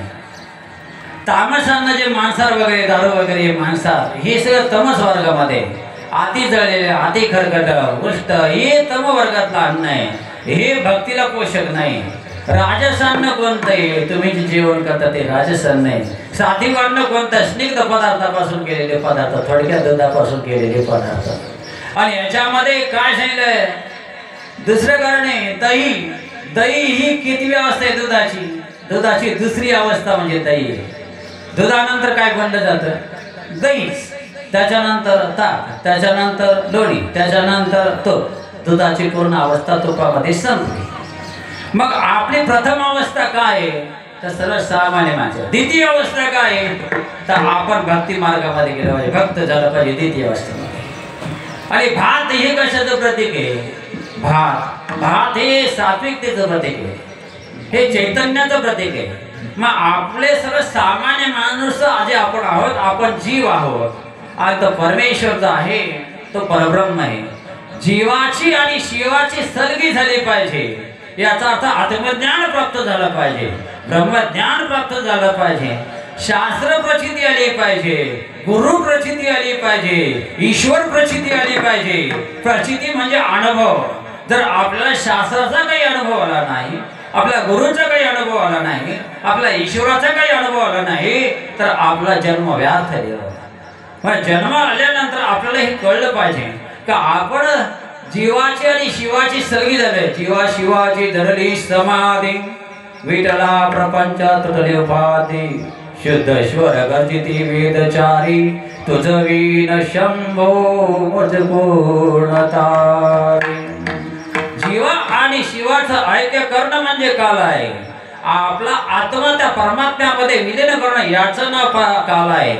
तामस अन्न जे मांसाहार वगैरे दारू वगैरे मांसाहार हे सगळं तमस वर्गामध्ये, अति जळलेले अति खरकट उष्ट हे तम वर्गातलं अन्न आहे. हे भक्तीला पोषक नाही. राजस अन्न कोणतं आहे? तुम्ही जे जेवण करता ते राजस अन्न आहे. सात्विक अन्न कोणतं? स्निग्ध पदार्थापासून केलेले पदार्थ, थोडक्या दुधापासून केलेले पदार्थ. आणि याच्यामध्ये काय सांगितलंय? दुसरं कारण आहे दही. दही ही कितवी अवस्था आहे दुधाची? दुधाची दुसरी अवस्था म्हणजे दही. दुधानंतर काय बनलं जातं? दही. त्याच्यानंतर ताक, त्याच्यानंतर लोणी, त्याच्यानंतर तूप. दुधाची पूर्ण अवस्था तुपामध्ये संपली. मग आपली प्रथम अवस्था काय आहे? तर सर्वसामान्य माणसं. द्वितीय अवस्था काय आहे? तर आपण भक्ती मार्गामध्ये गेलो पाहिजे, भक्त झालं पाहिजे द्वितीय अवस्थेमध्ये. आणि भात हे कशाचं प्रतीक आहे? भात हे सात्विकतेचं प्रतीक आहे, हे चैतन्याचं प्रतीक आहे. मग आपले सर्वसामान्य माणूस जे आपण आहोत, आपण जीव आहोत. आज तो परमेश्वर जो आहे तो परब्रह्म आहे. जीवाची आणि शिवाची सलगी झाली पाहिजे. याचा अर्थ आत्मज्ञान प्राप्त झालं पाहिजे, ब्रह्मज्ञान प्राप्त झालं पाहिजे, शास्त्र प्रचिती आली पाहिजे, गुरु प्रचिती आली पाहिजे, ईश्वर प्रचिती आली पाहिजे. प्रचिती म्हणजे अनुभव. जर आपल्याला शास्त्राचा काही अनुभव आला नाही, आपल्या गुरुचा काही अनुभव आला नाही, आपल्या ईश्वराचा काही अनुभव आला नाही तर आपला जन्म व्यर्थ गेला. मग जन्म आल्यानंतर आपल्याला हे कळलं पाहिजे का आपण जीवाची आणि शिवाची सलगी झाले. जीवा शिवाची धरली समाधी, विठला प्रपंच तुटले उपाधी, शुद्ध स्वर गर्जिती वेदचारी, तुझ वीन शंभो मुझ पूर्णतारी. जीवा आणि शिवाचं ऐक्य करणं म्हणजे काल आहे. आपला आत्मा त्या परमात्म्यामध्ये विलीन करणं याचं नाव काल आहे.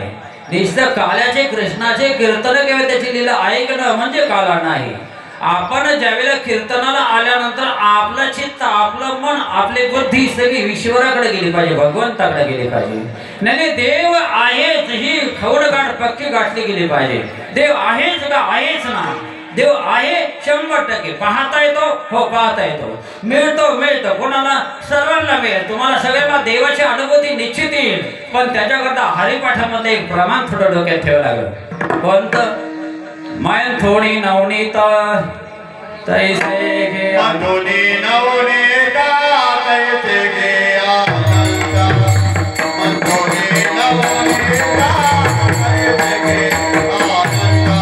नुसतं काल्याचे कृष्णाचे कीर्तन किंवा त्याची लीला ऐकणं म्हणजे काला नाही. आपण ज्यावेळेला कीर्तनाला आल्यानंतर आपलं चित्त, आपलं मन, आपली बुद्धी सगळी ईश्वराकडे गेली पाहिजे, भगवंताकडे गेली पाहिजे. नाही देव आहेच ही खवड गाठ पक्की गाठली गेली पाहिजे. देव आहेच का? आहेच ना. देव आहे 100%. पाहता येतो? हो पाहता येतो. मिळतो कोणाला? सर्वांना मिळेल. तुम्हाला सगळ्यांना देवाची अनुभूती निश्चित येईल. पण त्याच्याकरता हरिपाठामध्ये एक प्रमाण थोडं डोक्यात ठेवावं लागलं. कोणतं? मायन थोडी नवनीता तैसे घे थोडी नवनीता तैसे घे आनंदा, मन थोडी नवनीता तैसे घे आनंदा.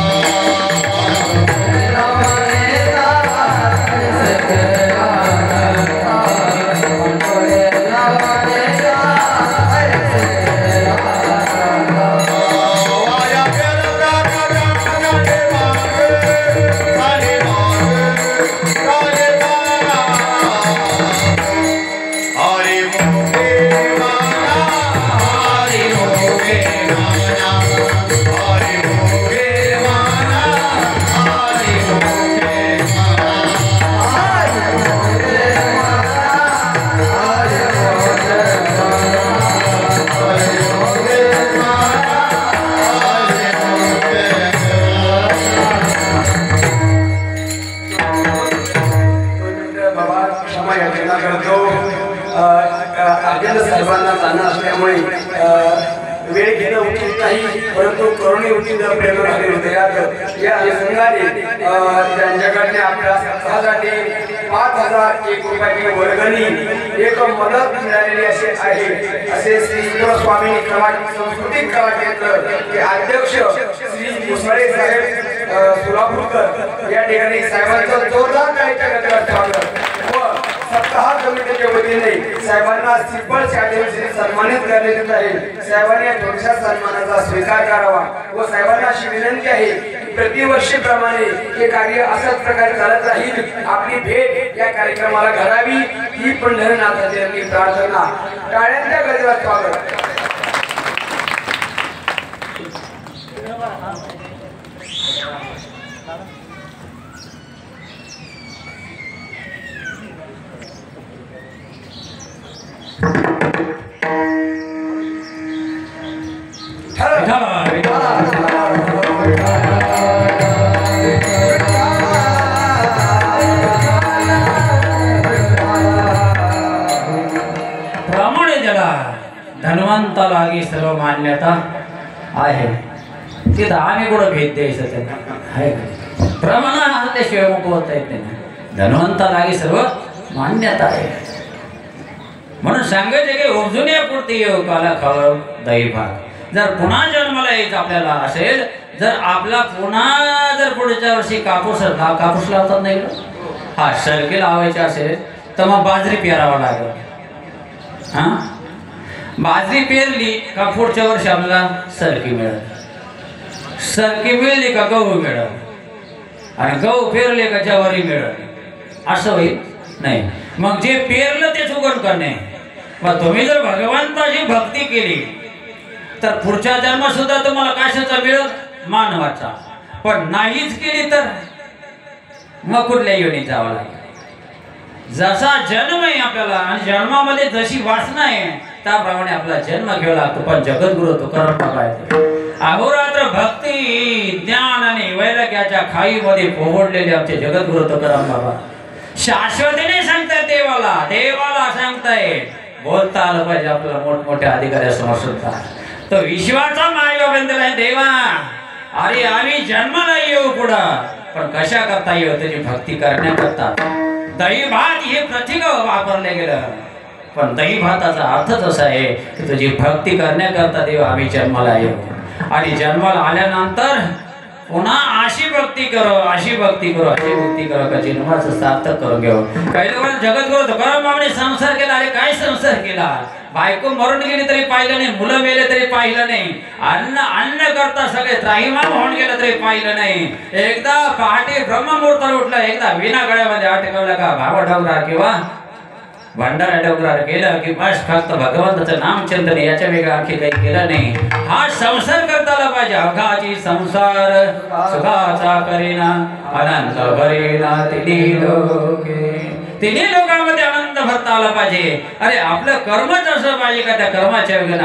सर्वांना जाणं असल्यामुळे वेळ घेणं उचित नाही, परंतु करुणे उचित प्रेरणा होते. या अनुषंगाने त्यांच्याकडे आपल्या सत्तासाठी 5001 रुपयाची वर्गणी एक मदत मिळालेली असे आहे. असे श्री स्वामी सांस्कृतिक कला केंद्र के अध्यक्ष श्री मुसळे साहेब सोलापूरकर या ठिकाणी साहेबांचं जोरदार कार्यक्रम स्वागत. सप्ताह कमिटीच्या वतीने साहेबांना सिंपल शाळेने सन्मानित करण्यात येत आहे. साहेबांनी थोड्याशा सन्मानाचा स्वीकार करावा व साहेबांना अशी विनंती आहे की प्रतिवर्षीप्रमाणे हे कार्य अशाच प्रकारे चालत राहील. आपली भेट या कार्यक्रमाला घडावी ही पंढरनाथाची प्रार्थना. टाळ्यांच्या गजरात स्वागत. प्रमाणे ज्याला धन्वंता लागी सर्व मान्यता आहे तिथं आम्ही कुठं भेद द्यायचं त्यांना आहे का? प्रमाण असल्याशिवाय मग बोलता येत नाही. धन्वंता लागी सर्व मान्यता आहे म्हणून सांगायचे की उपजुन्यापुरती येऊ काला खाव दही भात. जर पुन्हा जन्माला यायचं आपल्याला असेल, जर आपला पुन्हा जर पुढच्या वर्षी कापूस लावतात नाही हा सरकी लावायचे असेल तर मग बाजरी पेरावं लागेल. हां बाजरी पेरली का पुढच्या वर्षी आपल्याला सरकी मिळेल, सरकी मिळली का गहू मिळेल, आणि गहू पेरले का ज्वारी मिळेल. असं होईल नाही. मग जे पेरलं तेच उगवण करणे. मग तुम्ही जर भगवंताची भक्ती केली तर पुढच्या जन्मात सुद्धा तुम्हाला कशाचा मिळेल, मानवाचा. पण नाहीच केली तर मग कुठल्या योनीत जावं लागेल. जसा जन्म आहे आपल्याला आणि जन्मामध्ये जशी वासना आहे त्याप्रमाणे आपला जन्म घ्यावा लागतो. पण जगद्गुरु तुकाराम बाबा अहोरात्र भक्ती ज्ञान आणि वैराग्याच्या खाईमध्ये पोहडलेले आमचे जगद्गुरु तुकाराम बाबा शाश्वतीने सांगताय देवाला, देवाला सांगताय. बोलता आलं पाहिजे आपल्याला मोठमोठ्या अधिकाऱ्यासमोर सुद्धा. तो विश्वाचा मायबाप आहे देवा. अरे आम्ही जन्माला येऊ पुढं पण कशा करता येऊ, त्याची भक्ती करण्याकरता. दही भात हे प्रतीक वापरले गेलं, पण दही भाताचा अर्थच असा आहे की तुझी भक्ती करण्याकरता देव आम्ही जन्माला येऊ. आणि जन्माला आल्यानंतर पुन्हा अशी भक्ती करो, अशी भक्ती करो, अशी भक्ती करो का जन्माचं सार्थक करून घेऊ. काही लोकांना जगद्गुरु तुकाराम बाबांनी संसार केला. अरे काय संसार केला, बायको मरून गेली तरी पाहिलं नाही, मुलं मेले तरी पाहिलं नाही, अन्न करता सगळे त्राहिमाम होऊन गेलं तरी पाहिलं नाही. एकदा पहाटे ब्रह्ममुहूर्तावर उठलं, एकदा विना गळ्यामध्ये अटकवलं का भावा डोंगरा किंवा भंडारा डोंगरावर गेलं की बस फक्त भगवंताचं नामचिंतन, याच्या वेगळं आणखी काही केलं नाही. हा संसार करता आला पाहिजे. अवघाची संसार सुखाचा करेना अनंत भरेना तिन्ही लोकांमध्ये आनंद भरता आला पाहिजे. अरे आपलं कर्मच असं पाहिजे का त्या कर्माच्या वेगळं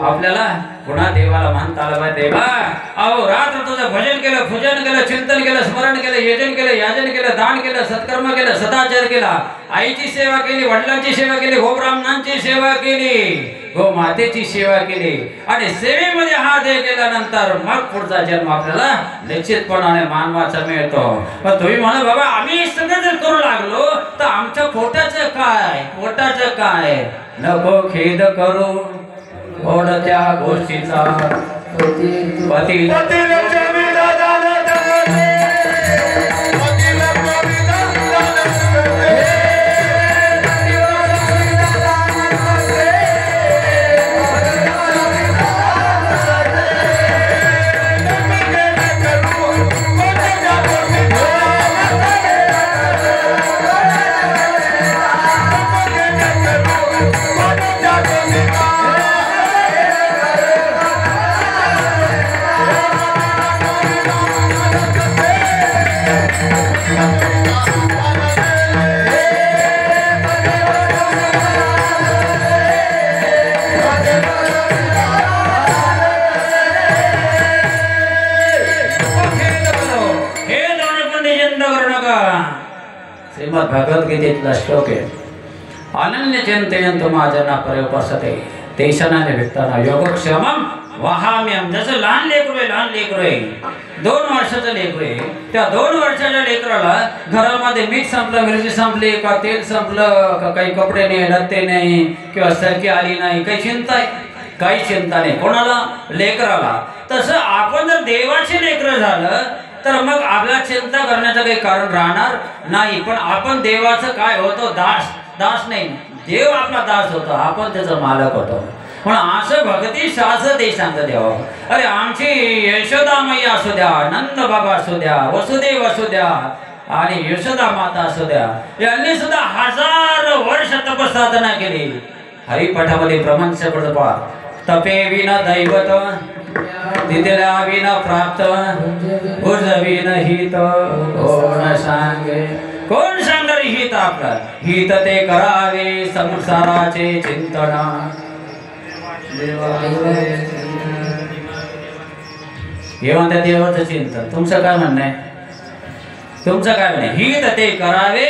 आपल्याला पुन्हा देवाला मानता आलं पाहिजे. देवा अहो रात्र तुझं भजन केलं, पूजन केलं, चिंतन केलं, स्मरण केलं, यजन केलं, याजन केलं, दान केलं, सत्कर्म केलं, सदाचार केला, आईची सेवा केली, वडिलांची सेवा केली, गोब्राह्मणांची सेवा केली, गो मातेची सेवा केली, आणि सेवेमध्ये हात हे केल्यानंतर मग पुढचा जन्म आपल्याला निश्चितपणाने मानवाचा मिळतो. पण तुम्ही म्हणा बाबा आम्ही सगळं जर करू लागलो तर आमच्या पोटाचं काय, नको खेद करू ओढत्या गोष्टीचा पती श्रीमद भगवद्गीतेतला श्लोक आहे. अनन्य चिंतयंत माझ्यांना पर्यवसते तेषणाने व्यक्ताना योगक्षेमम वहाम्यम. जसं लहान लेकरू आहे 2 वर्षाचं लेकरू आहे, त्या 2 वर्षाच्या लेकराला घरामध्ये मीठ संपलं, मिरची संपली का, तेल संपलं का, काही कपडे नाही, लत्ते नाही किंवा सरकी आली नाही, काही चिंता नाही कोणाला, लेकराला. तसं आपण जर देवाचे लेकरं झालं तर मग आपल्याला चिंता करण्याचं काही कारण राहणार नाही. पण आपण देवाचं काय होतो, दास नाही, देव आपला दास होतो, आपण त्याचा मालक होतो. म्हणून असं भक्ती शास्त्र ते सांगत द्यावं. अरे आमची यशोदा मैया असू द्या, नंद बाबा असू द्या, वसुदेव असू द्या आणि यशोदा माता असू द्या, यांनी सुद्धा 1000 वर्ष तपसाधना केली. हरिपाठामध्ये प्रमाण शब्द पहा, तपे विन दैवत दिदल्या विन प्राप्त उजविन हित कोण सांगे कोण सांगणार हित आपलं हित ते करावे संसाराचे चिंतन हे म्हणतात देवाचं चिंतन तुमचं काय म्हणणं आहे तुमचं काय म्हणणं हित ते करावे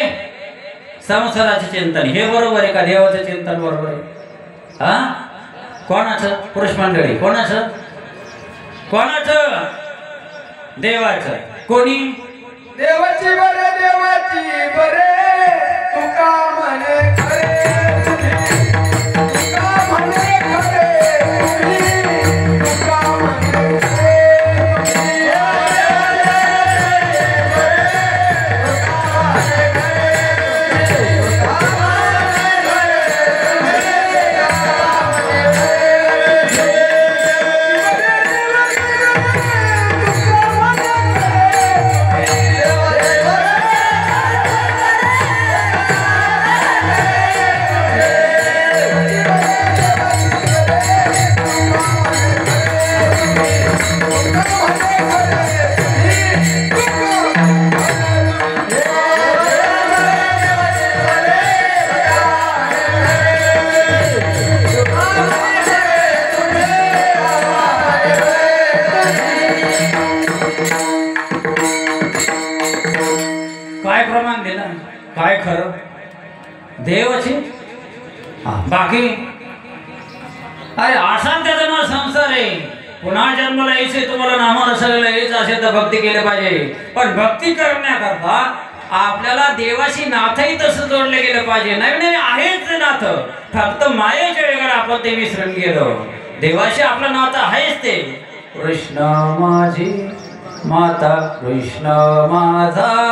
संसाराचे चिंतन हे बरोबर आहे का देवाचं चिंतन बरोबर आहे हा कोणाचं पुरुष मंडळी कोणाचं कोणाचं देवाचं कोणी देवाची बरे तुका म्हणे खरे तुका म्हणे खरे तुका म्हणे खरे काय खरं देवाची बाकी अरे असा त्याचा ना संसार आहे पुन्हा जन्माला यायचे तुम्हाला नामाला सगळं यायचं असेल तर भक्ती केली पाहिजे पण भक्ती करण्याकरता आपल्याला देवाशी नाथही तसं जोडले गेलं पाहिजे नवीन नवीन आहेच नाथ फक्त मायेच्या वेगळं आपण ते विसरून गेलो देवाशी आपलं नातं आहेच ते कृष्ण माझी माता कृष्ण माझा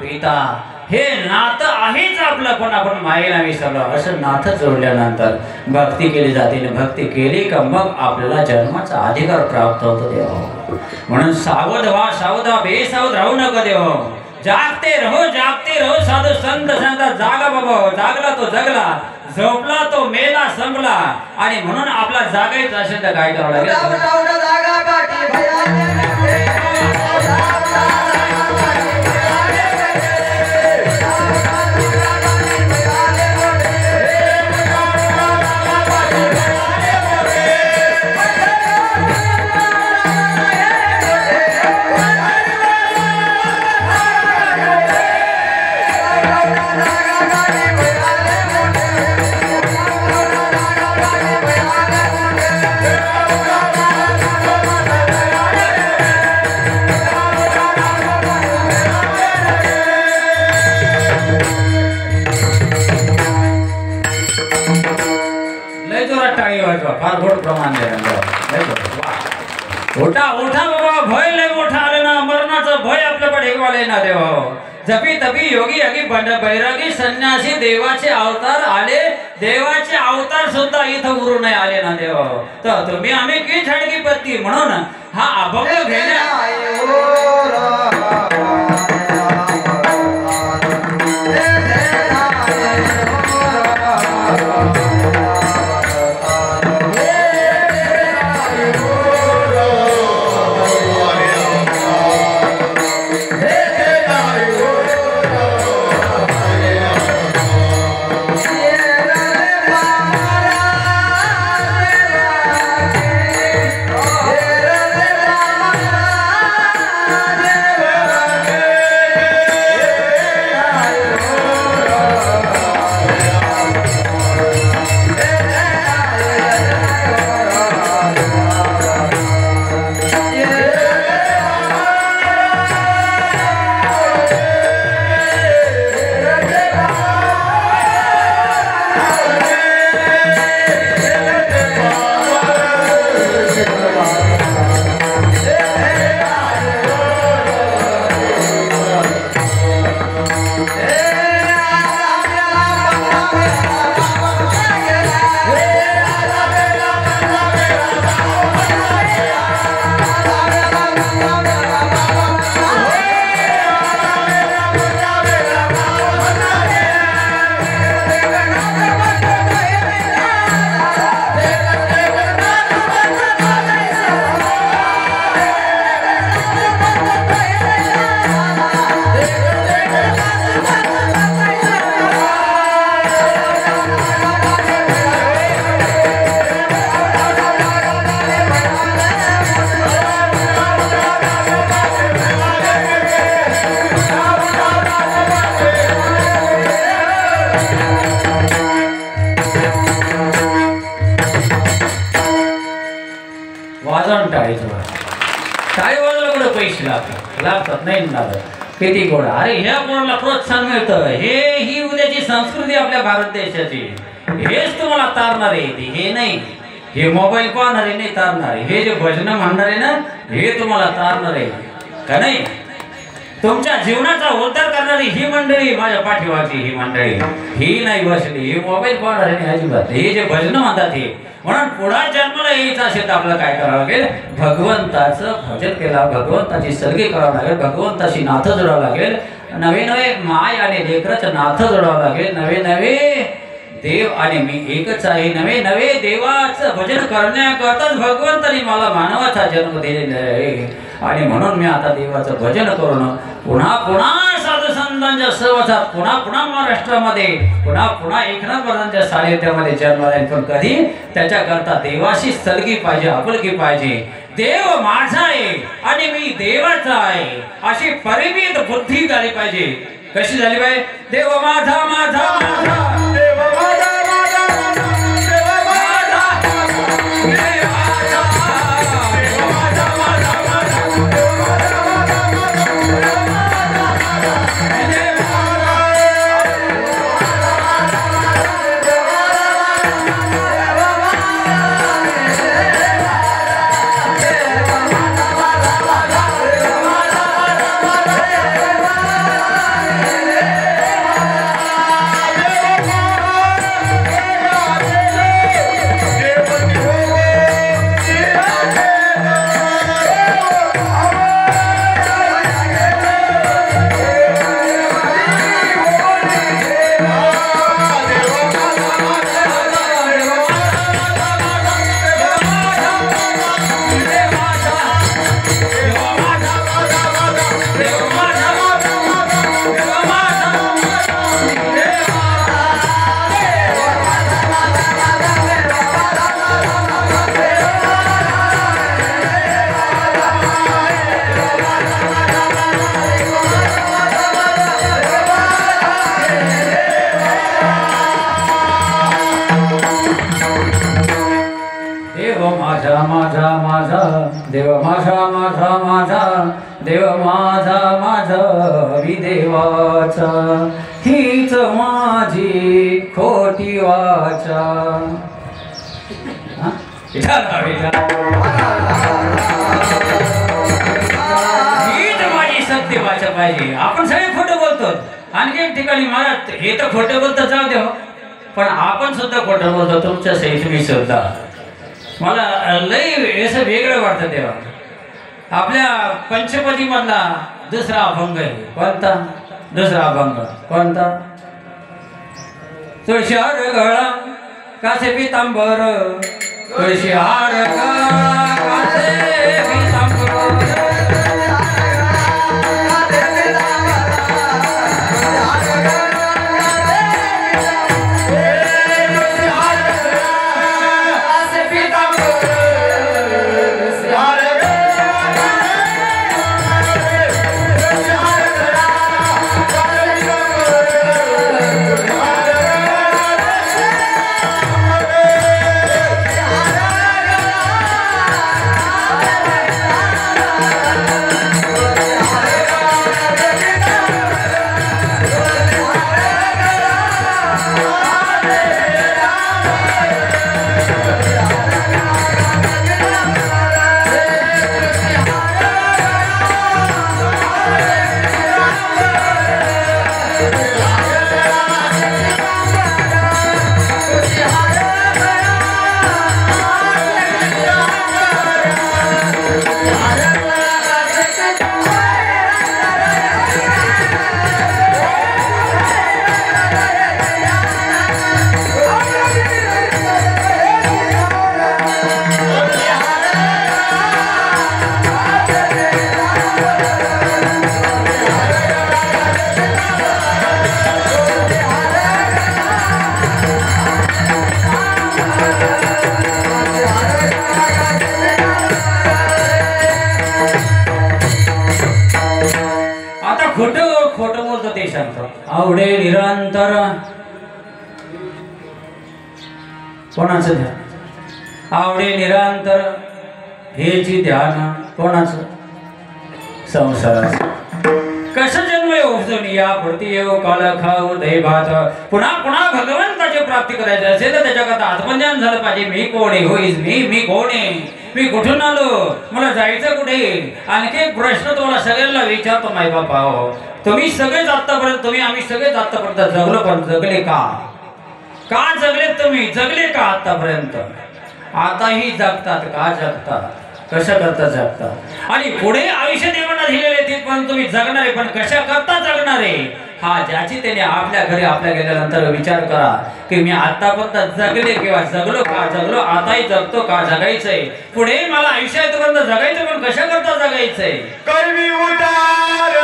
पिता हे नातं आहेच आपलं पण आपण मायेला विसरलो असं नातं जोडल्यानंतर भक्ती केली जाते भक्ती केली का मग आपल्याला जन्माचा अधिकार प्राप्त होतो देव म्हणून सावध व्हा बेसावध राहू नका देव जागते रहो साधू संत सांगतात जागा बाबा जागला तो जगला झोपला तो मेला संपला आणि म्हणून आपला जागायचं असेल तर काय करावं फार गोड प्रमाण उठा बाबा भय लय मोठा आले ना मरणाचं भय आपल्याकडे एकवाले ना देवा जपी तपी योगी अगी बैरागी संन्यासी देवाचे अवतार आले देवाचे अवतार सुद्धा इथं उरू नाही आले ना देवा तर तुम्ही आम्ही की छडकी पत्ती म्हणून हा अभंग घेण्या वाजवा टाळीचं टाळी वाजवलं कुठं पैसे लागतात नाही लागत किती गोड. अरे ह्या कोणाला प्रोत्साहन मिळतं. ही उद्याची संस्कृती आपल्या भारत देशाची. हेच तुम्हाला तारणार आहे. हे नाही हे मोबाईल पाहणारे नाही तारणारे. हे जे भजन म्हणणारे ना हे तुम्हाला तारणार आहे का नाही. तुमच्या जीवनाचा उद्धार करणारी ही मंडळी माझ्या पाठीमागची ही मंडळी ही नाही बसली. हे मोबाईल पाहणारे नाही अजिबात. हे जे भजन म्हणतात हे म्हणून पुढा जन्माला यायचं असेल तर आपल्याला काय करावं लागेल. भगवंताचं भजन केला भगवंताची सर्गी करावं लागेल. भगवंताशी नातं जोडावं लागेल. नवे नवे माय आणि लेकराचं नातं जोडावं लागेल. नवे नवे देव आणि मी एकच आहे. नवे नवे देवाचं भजन करण्याकरताच भगवंताने मला मानवाचा जन्म दिलेला आहे. आणि म्हणून मी आता देवाचं भजन करून पुन्हा पुन्हा साधू संतांच्या सहवासात पुन्हा पुन्हा महाराष्ट्रामध्ये पुन्हा पुन्हा एकनाथ महाराजांच्या सानिध्यामध्ये जन्माला येईल. पण कधी त्याच्याकरता देवाशी सलगी पाहिजे आपुलकी पाहिजे. देव माझा आहे आणि मी देवाचा आहे अशी परिमित बुद्धी झाली पाहिजे. कशी झाली पाहिजे. देव माझा माझा माझा देव माझा माझा देव माझा देव माझा माझा माझा देव माझा माझा विदेवाचा हीच माझी खोटी वाचा. हीच माझी सत्य वाचा पाहिजे. आपण सगळे खोटं बोलतो. आणखी एक ठिकाणी महाराज हे तर खोटं बोलतं जाऊ द्या पण आपण सुद्धा खोटं बोलतो. तुमच्या सहित मी सुद्धा मला लई असं वेगळं वाटतं तेव्हा. आपल्या पंचपदी मधला दुसरा अभंग आहे. कोणता दुसरा अभंग कोणता. तुळशी हार गळा कासे पितांबर तुळशी हार गळा कासे पितांबर आवडे निरंतर कोणाचं आवडे निरंतर हेची ध्यान कोणाचं संसाराचं कसं जन्म उपजून या पडती येऊ काल खाऊ दैवात पुन्हा पुन्हा भगवंताची प्राप्ती करायची असेल तर त्याच्याकरता आत्मज्ञान झालं पाहिजे. मी कोण आहे होईस मी कोण आहे मी कुठून आलो मला जायचं कुठे. आणखी एक प्रश्न तुम्हाला सगळ्यांना विचारतो माय बापा हो तुम्ही सगळेच आतापर्यंत आम्ही सगळेच आतापर्यंत जगलो पण जगले का जगले तुम्ही जगले का आतापर्यंत आताही जगतात का जगतात कशा करता जगतात आणि पुढे आयुष्य देवांना दिलेले ते पण तुम्ही जगणारे पण कशा करता जगणारे हा ज्याची त्याने आपल्या घरी आपल्या गेल्यानंतर विचार करा की मी आतापर्यंत जगले किंवा जगलो का जगलो आताही जगतो का जगायचंय पुढे मला आयुष्यापर्यंत जगायचं पण कशा करता जगायचंय. कर्मी उतार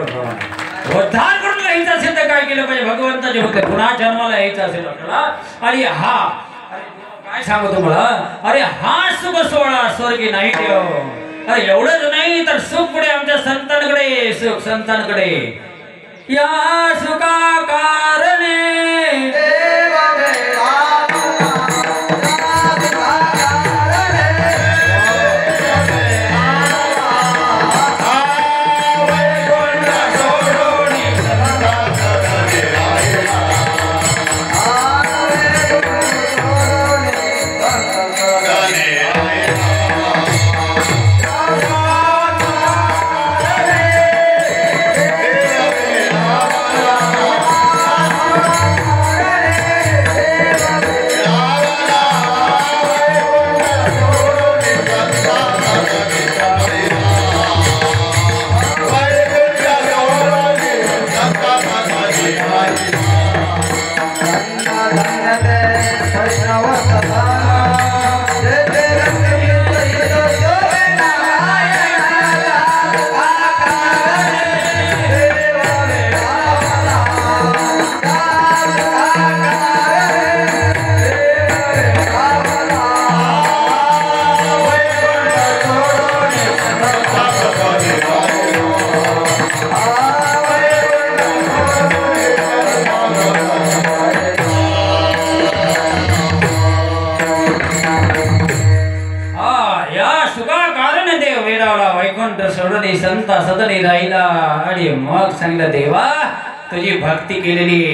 उद्धार करून घ्यायचा असेल तर काय केलं पाहिजे भगवंताचे भक्त पुन्हा जन्माला यायचं असेल आपल्याला आणि हा काय सांगू तुम्हाला अरे हा सुख सोहळा स्वर्गी नाही देव अरे एवढंच नाही तर सुख पुढे आमच्या संतांकडे सुख संतांकडे या सुखा कारणे संता सदने राहिला आणि मग सांगितलं देवा तुझी भक्ती केलेली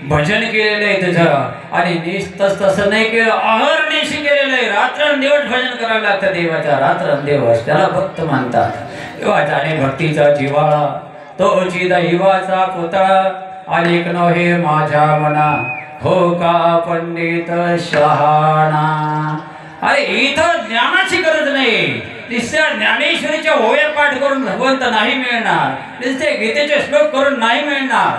भजन केलेलं आहे तुझं आणि निस्तस तसं नाही केलं अहर्निशी केलेलं आहे रात्रंदिवस भजन करावं लागतं देवाच्या रात्रंदिवस त्याला भक्त म्हणतात. देवाचा आणि भक्तीचा जिव्हाळा तोची दैवाचा पुतळा अनेक नव्हे माझ्या मना हो का पंडित शहाणा. अरे इथं ज्ञानाची गरज नाही नुसत्या ज्ञानेश्वरीच्या ओव्या पाठ करून भगवंत नाही मिळणार नुसते गीतेचे श्लोक करून नाही मिळणार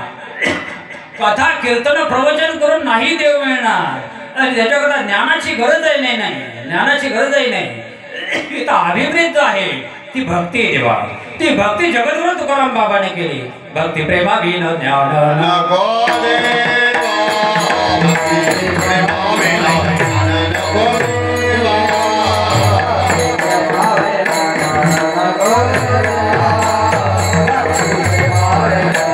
कथा कीर्तन प्रवचन करून नाही देव मिळणार आणि त्याच्याकरता ज्ञानाची गरजही नाही ज्ञानाची गरजही नाही. इथं अभिप्रेत आहे ती भक्ती आहे देवा ती भक्ती जगद्गुरु तुकाराम बाबाने केली भक्ती प्रेमाविन ज्ञान नको Hare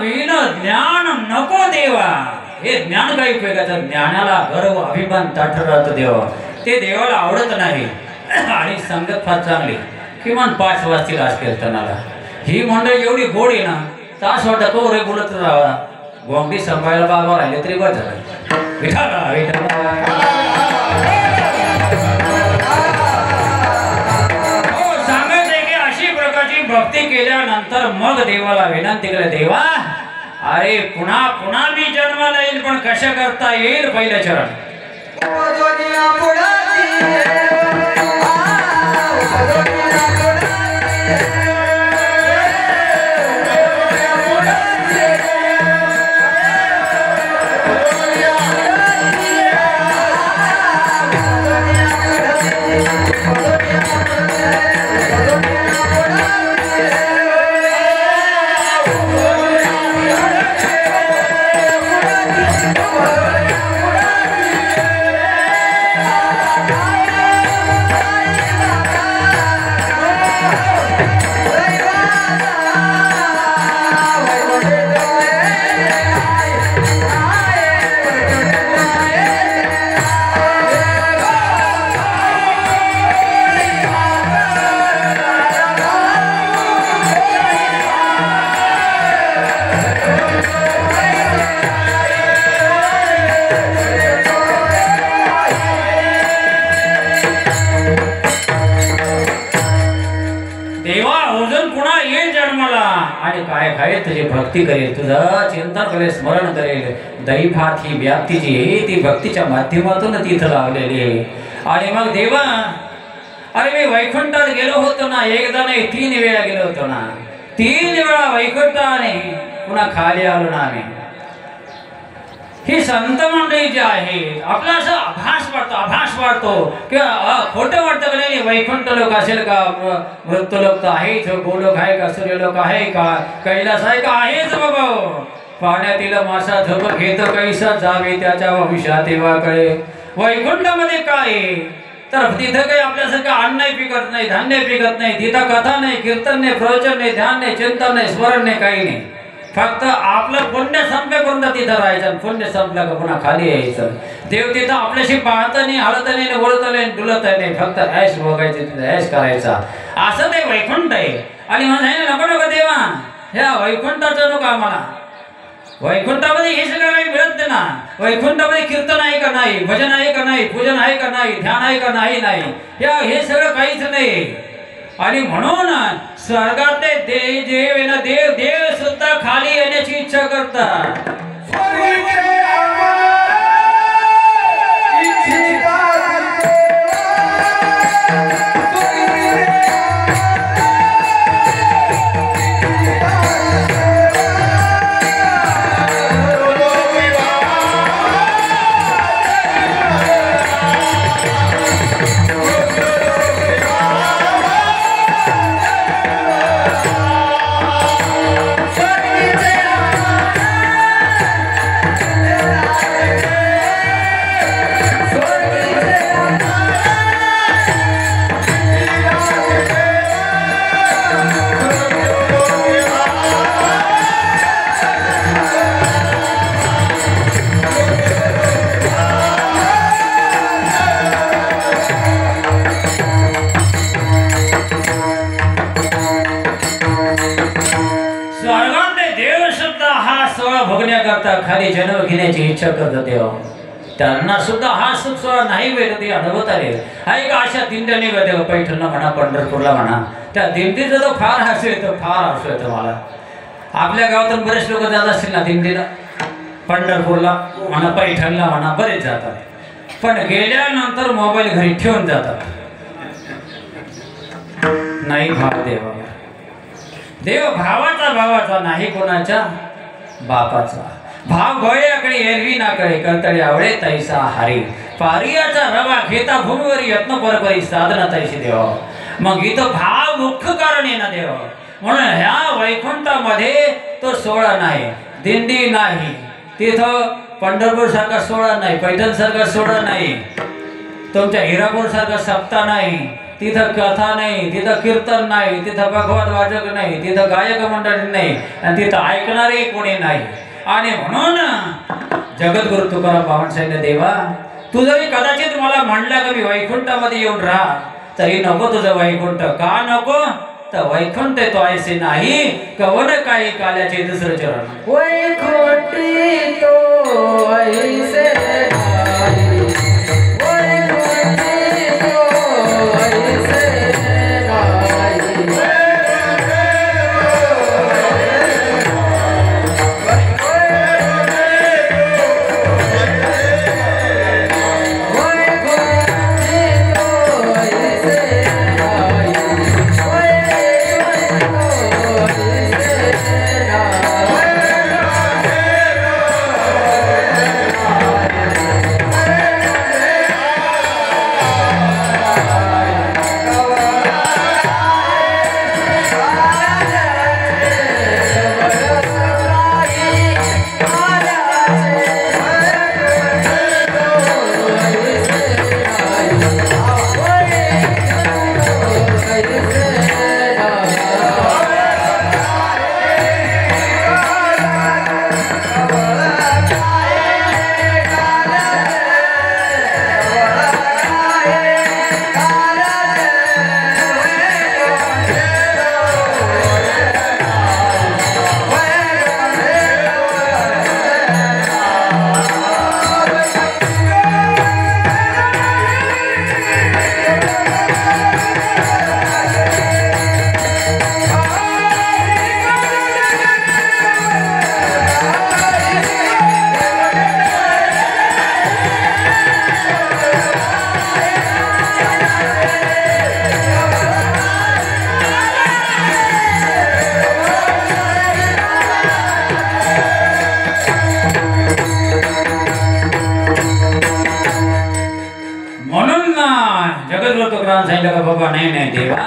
विण ज्ञान नको देवा. हे ज्ञान काही उपयोगाचं. ज्ञानाला गर्व अभिमान ताठरत देव ते देवाला आवडत नाही. आणि संगत फार चांगली. किमान 5 वाजतील आज कीर्तनाला. ही मंडळी एवढी गोड आहे ना, तास वाटत तो रे बोलत राहा. गोंगडी संभायला बाबा राहिले तरी बस झालं. विठाला विठाला भक्ती केल्यानंतर मग देवाला विनंती केली, देवा अरे पुन्हा पुन्हा मी जन्माला येईल, पण कशा करता येईल? पहिलं चरण. आणि काय काय तुझी भक्ती करेल, तुझं चिंतन करेल, स्मरण करेल. दैवात ही व्याप्तीची ती भक्तीच्या माध्यमातून तिथं लावलेली आहे. आणि मग देवा अरे मी वैकुंठात गेलो होतो ना, एकदा नाही 3 वेळा गेलो होतो ना. 3 वेळा वैकुंठाने पुन्हा खाली आलो ना आम्ही. ही संत मंडळी जी आहे आपला असं आभास वाटतो किंवा खोटं वाटतं का नाही? वैकुंठ लोक असेल का? मृत्यू लोक तर आहेच. गोलोक आहे का? सूर्यलोक आहे का? कैलास आहे का? आहेच बाबा. पाण्यातील मासा झोप घेत कैसा जावे त्याच्या वंशा तेव्हा कळे. वैकुंठामध्ये काय तर तिथं काही आपल्यासारखं अन्न नाही पिकत नाही, धान्य पिकत नाही. तिथं कथा नाही, कीर्तन नाही, प्रवचन नाही, ध्यान नाही, चिंतन नाही, स्मरण नाही, काही नाही. फक्त आपलं पुण्य संपेपर्यंत तिथं राहायचं. पुण्य संपलं का पुन्हा खाली यायचं. देव तिथं आपल्याशी पाहत नाही, हळत नाही, बोलत नाही, डुलत नाही. फक्त ऐश बघायचं, तिथं ऐश करायचा. असं ते वैकुंठ आहे. आणि म्हणा नको नको देवा ह्या वैकुंठाचं नको आम्हाला. वैकुंठामध्ये हे सगळं काही मिळत ना. वैकुंठामध्ये कीर्तन आहे का नाही, भजन आहे का नाही, पूजन आहे का नाही, ध्यान आहे का नाही, हे सगळं काहीच नाही. आणि म्हणून स्वर्गातले देव सुद्धा खाली येण्याची इच्छा करतात. खाली जन्म घेण्याची इच्छा करतात देव. त्यांना सुद्धा हा सुख सोहळा नाही वेळ ते अनुभवता येईल. आहे का अशा दिंड्या निघत देव, पैठणला म्हणा, पंढरपूरला म्हणा. त्या दिंडीचा जो फार हसू येतं, फार हसू येतं मला. आपल्या गावातून बरेच लोक जात असतील ना दिंडीला, पंढरपूरला म्हणा, पैठणला म्हणा, बरेच जातात. पण गेल्यानंतर मोबाईल घरी ठेवून जातात. नाही भाव देवा. देव भावाचा नाही, कोणाच्या बापाचा. भाव गळ्याकडे एरवी ना कळे, कर्तळी आवळे तैसा हारी. पारियाचा रवा घेता भूमीवर यत्न परपरी साधना तैशी देवा. मग इथं भाव मुख्य कारण आहे ना देवा. म्हणून ह्या वैकुंठामध्ये तो सोहळा नाही, दिंडी नाही. तिथं पंढरपूर सारखा सोहळा नाही, पैठण सारखा सोहळा नाही, तुमच्या हिरापूर सारखा सप्ताह नाही, तिथं कथा नाही, तिथं कीर्तन नाही, तिथं भगवत वाचक नाही, तिथं गायक मंडळी नाही आणि तिथं ऐकणारे कोणी नाही. आणि म्हणून जगद्गुरु तुकाराम बाबांनी सांगितलं, देवा तू जरी कदाचित मला म्हणला का मी वैकुंठामध्ये येऊन राहा, तरी नको तुझं वैकुंठ. का नको? तर वैकुंठ तो ऐसे नाही कवन काही काल्याचे दुसरं चरण. वैकुंठी तो ऐसे नाही, वैकुंठी तो ऐसे नाही. सांगितलं का बाबा नाही नाही देवा,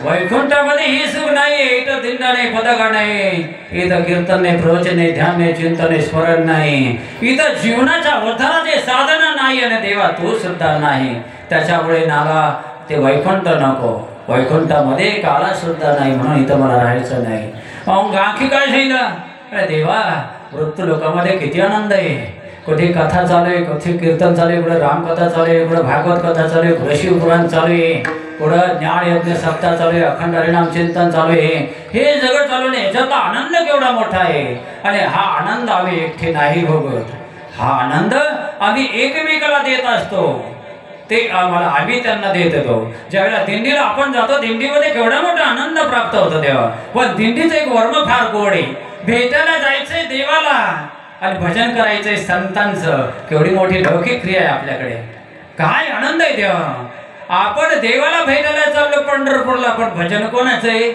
वैकुंठामध्ये ही सुख नाही, इथं दिंडा नाही, पदका नाही, इथं कीर्तन नाही, प्रवचन नाही, ध्यान नाही, चिंतन नाही, स्मरण नाही, इथं जीवनाच्या उद्धाराचे साधन नाही. आणि देवा तू सुद्धा नाही, त्याच्यामुळे नाला ते वैकुंठ नको, वैकुंठामध्ये काला सुद्धा नाही, म्हणून इथं मला राहायचं नाही. मग आणखी काय सांगितलं? अरे देवा मृत्यू लोकांमध्ये किती आनंद आहे, कुठे कथा चालू आहे, कुठे कीर्तन चालू आहे, कुठे रामकथा चालू आहे, कुठे भागवत कथा चालू आहे, कुठे शिवपुराण चालू आहे, कुठं ज्ञान यज्ञ सप्ताह चालू आहे, अखंड हरिनाम चिंतन चालू आहे. हे जगत चालू आहे, याच्यातला आनंद केवढा मोठा आहे. आणि हा आनंद आम्ही एकटे नाही भोगत, हा आनंद आम्ही एकमेकाला देत असतो, ते आम्हाला आम्ही त्यांना देत येतो. ज्यावेळेला दिंडीला आपण जातो, दिंडीमध्ये केवढा मोठा आनंद प्राप्त होतो तेव्हा. पण दिंडीचं एक वर्म फार गोड आहे, भेटायला जायचंय देवाला आणि भजन करायचंय संतांचं. केवढी मोठी लौकिक क्रिया आहे आपल्याकडे, काय आनंद आहे तेव्हा. आपण देवाला भेटायला चाललो पंढरपूरला, पण भजन कोणाचं आहे?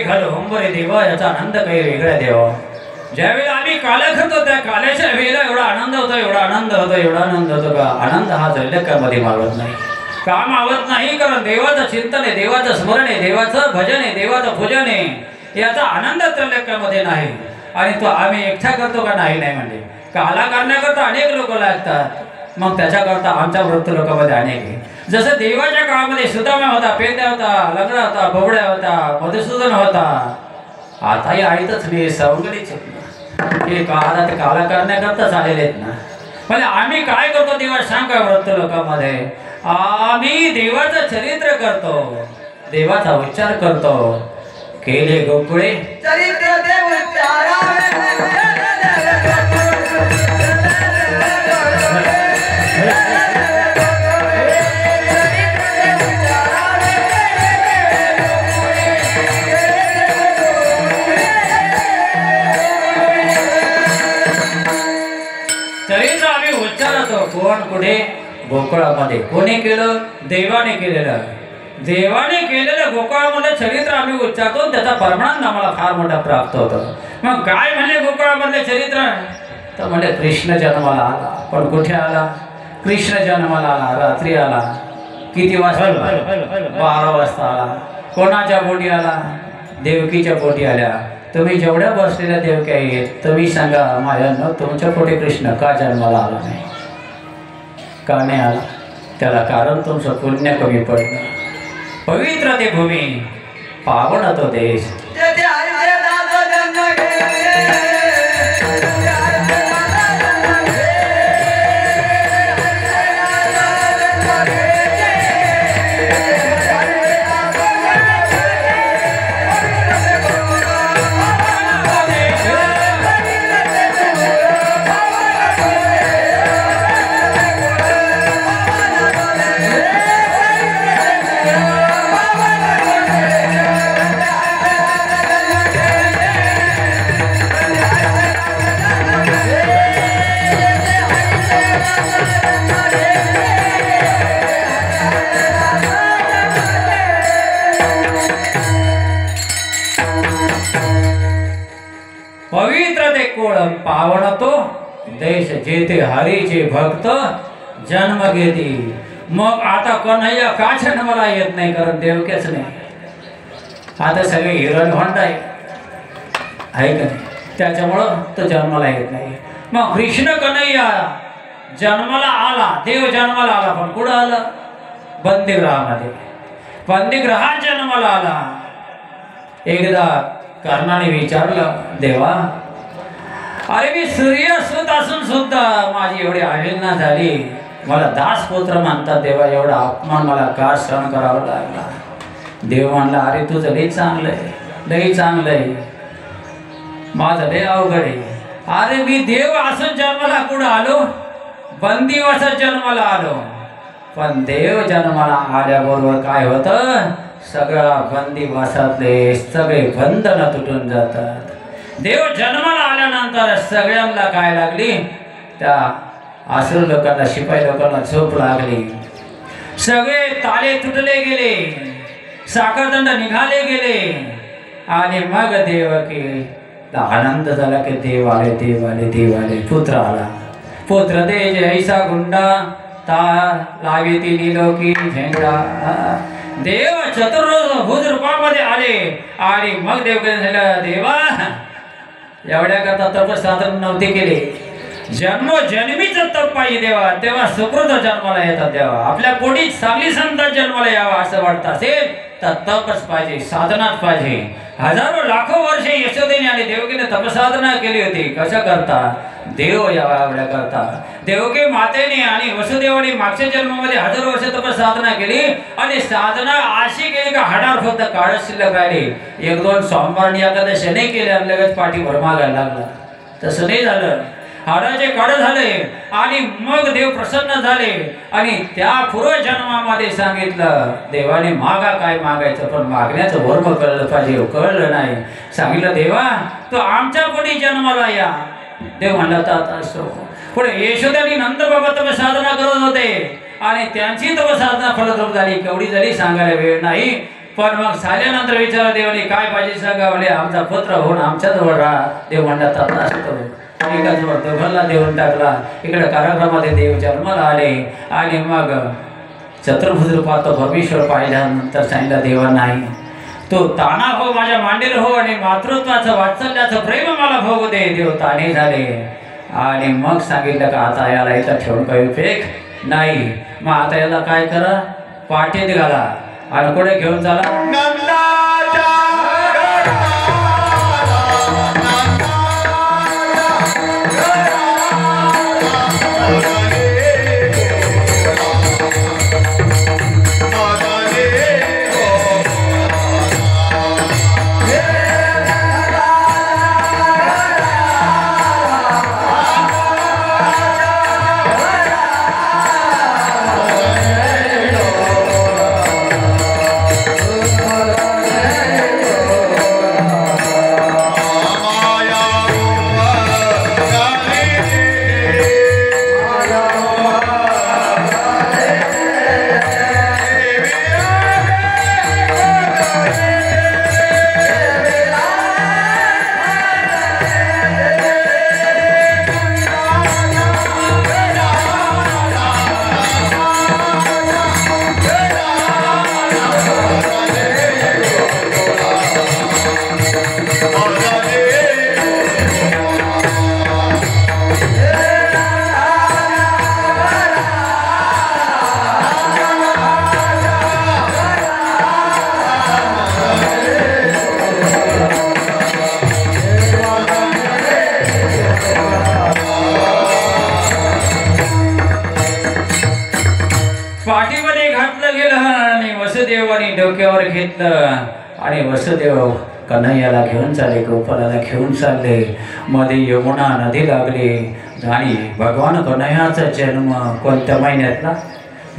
घालो अंबरे देवा, याचा आनंद काही वेगळा देवा. ज्यावेळेला आम्ही काला खातो त्या काल्याच्या वेळेला एवढा आनंद होतो, एवढा आनंद होतो, एवढा आनंद होतो का आनंद हा त्रैलोक्यामध्ये मावत नाही. का मावत नाही? कारण देवाचं चिंतन आहे, देवाचं स्मरण आहे, देवाचं भजन आहे, देवाचं पूजन आहे, याचा आनंद त्रैलोक्यामध्ये नाही. आणि तो आम्ही एकटा करतो का? नाही नाही. म्हणजे काला करण्याकरता अनेक लोक लागतात, मग त्याच्याकरता आमच्या वृत्त लोकांमध्ये अनेक आहे. जसं देवाच्या काळामध्ये सुदामा होता, पेंद्या होता, लग्न होता, बोबड्या होता, मधुसूदन होता. आता हे आहेतच मी सवंगडीच हे काळात काला करण्याकरता आलेले आहेत ना. म्हणजे आम्ही काय करतो देवा सांगा वृत्त लोकांमध्ये? आम्ही देवाचं चरित्र करतो, देवाचा उच्चार करतो. केले गोकुळे चरित्र देव चरित्र आम्ही उच्चारतो. कोण कुठे? गोकुळामध्ये. कोणी केलं? देवाने केलेलं. देवाने केलेलं गोकुळामध्ये चरित्र आम्ही उच्चारतो, त्याचा परिणाम आम्हाला फार मोठा प्राप्त होतो. मग काय म्हणले गोकुळामधले चरित्र? तर म्हणजे कृष्ण जन्माला आला. पण कुठे आला? कृष्ण जन्माला आला रात्री आला. किती वाजता? 12 वाजता आला. कोणाच्या पोटी आला? देवकीच्या पोटी आल्या. तुम्ही जेवढ्या बसलेल्या देवक्या आहेत, तुम्ही सांगा माझ्यानं तुमच्या पोटी कृष्ण का जन्माला आला नाही? का नाही आला? त्याला कारण तुमचं पुण्य कमी पडलं. पवित्र ते भूमी, पावन तो देश. पवित्र ते कोळ पावन तो देश, जेथे हरीचे भक्त जन्म घेती. मग आता कन्हैया का जन्माला येत नाही? कारण देवक्याच नाही. आता सगळे हिरणभंड आहे का नाही? त्याच्यामुळं तो जन्माला येत नाही. मग कृष्ण कन्हैया जन्माला आला, देव जन्माला आला. पण कुठं आला? बंदीगृहामध्ये. बंदीगृहात जन्माला आला. एकदा कर्णाने विचारलं, देवा अरे मी सूर्यसुत असून सुद्धा माझी एवढी अवहेलना झाली, मला दासपुत्र मानतात देवा, एवढा अपमान मला का सहन करावा लागला? देव म्हणला, अरे तुझं लई चांगलं आहे, लई चांगलं आहे, माझं लई अवघड आहे. अरे मी देव असून जन्माला कुठं आलो? बंदीवासात जन्माला आलो. पण देव जन्माला आल्याबरोबर काय होतं? सगळ्या बंदीवासातले सगळे बंधन तुटून जातात. देव जन्माला आल्यानंतर सगळ्यांना काय लागली? त्या आसुर लोकांना, शिपाई लोकांना झोप लागली. सगळे ताले तुटले गेले, साखरदंड निघाले गेले. आणि मग देवकी आनंद झाला की देव आले, देव आले, देव आले. पुत्र आला. पुत्र दे ऐसा गुंडा ता लावी ती निलोकी झेंडा. देव चतुर्भुज रूपामध्ये आले. आणि मग देवकीने झालं, देवा एवढ्या करता तपसाधन नव्हते केले, जन्मोजन्मीच तप पाहिजे देवा, तेव्हा सुकृत जन्माला येतात देवा. आपल्या पोटी चांगली संतान जन्माला यावा असं वाटतं असेल तर तपच पाहिजे, साधनाच पाहिजे. हजारो लाखो वर्षे यशोदेने आणि देवकीने तपसाधना केली होती. कशा करता? देव यावा एवढ्या करता. देवकी मातेने आणि वसुदेवाने मागच्या जन्मामध्ये हजारो वर्ष तपसाधना केली. आणि साधना अशी केली का हाडार फक्त काळच शिल्लक राहिली. 1-2 सोमवार एखाद्या नाही केले आणि लगेच पाठी भरमागायला लागला. तसं नाही झालं. हाडाचे काळ झाले आणि मग देव प्रसन्न झाले. आणि त्या पूर्वजन्मामध्ये सांगितलं देवाने मागा काय मागायचं, पण मागण्याचं वर्म कळलं पाहिजे. कळलं नाही. सांगितलं देवा तो आमच्या पोटी जन्माला या. देव म्हणला तर असो. पुढे यशोदानी नंद बाबा तपसाधना करत होते आणि त्यांची तपसाधना फलद्रूप झाली. केवढी झाली सांगायला वेळ नाही. पण मग झाल्यानंतर विचारलं देवाने काय पाहिजे सांगा. म्हणजे आमचा पुत्र होऊन आमच्याजवळ राहा. देव म्हणतात आता असतो एकाजवळ दोघांना देऊन टाकला. इकडे कार्यक्रमामध्ये देव जन्माला आले आणि मग चतुर्भुज पाहतो परमेश्वर पाहिल्यानंतर सांगितलं देवा नाही तो ताना हो माझ्या मांडील हो आणि मातृत्वाचं वात्सल्याचं प्रेम मला भोगू दे. देव ताणे झाले आणि मग सांगितलं का आता याला इथं ठेवून काही उपयोग नाही. मग आता याला काय करा पाठीत घाला आणि कुठे घेऊन चला नंदाच्या पाठीमध्ये घातलं गेलं आणि वसुदेवाने डोक्यावर घेतलं आणि वसुदेव कन्हैयाला घेऊन चालले गोपालाला घेऊन चालले. मध्ये यमुना नदी लागली आणि भगवान कन्हैयाचा जन्म कोणत्या महिन्यातला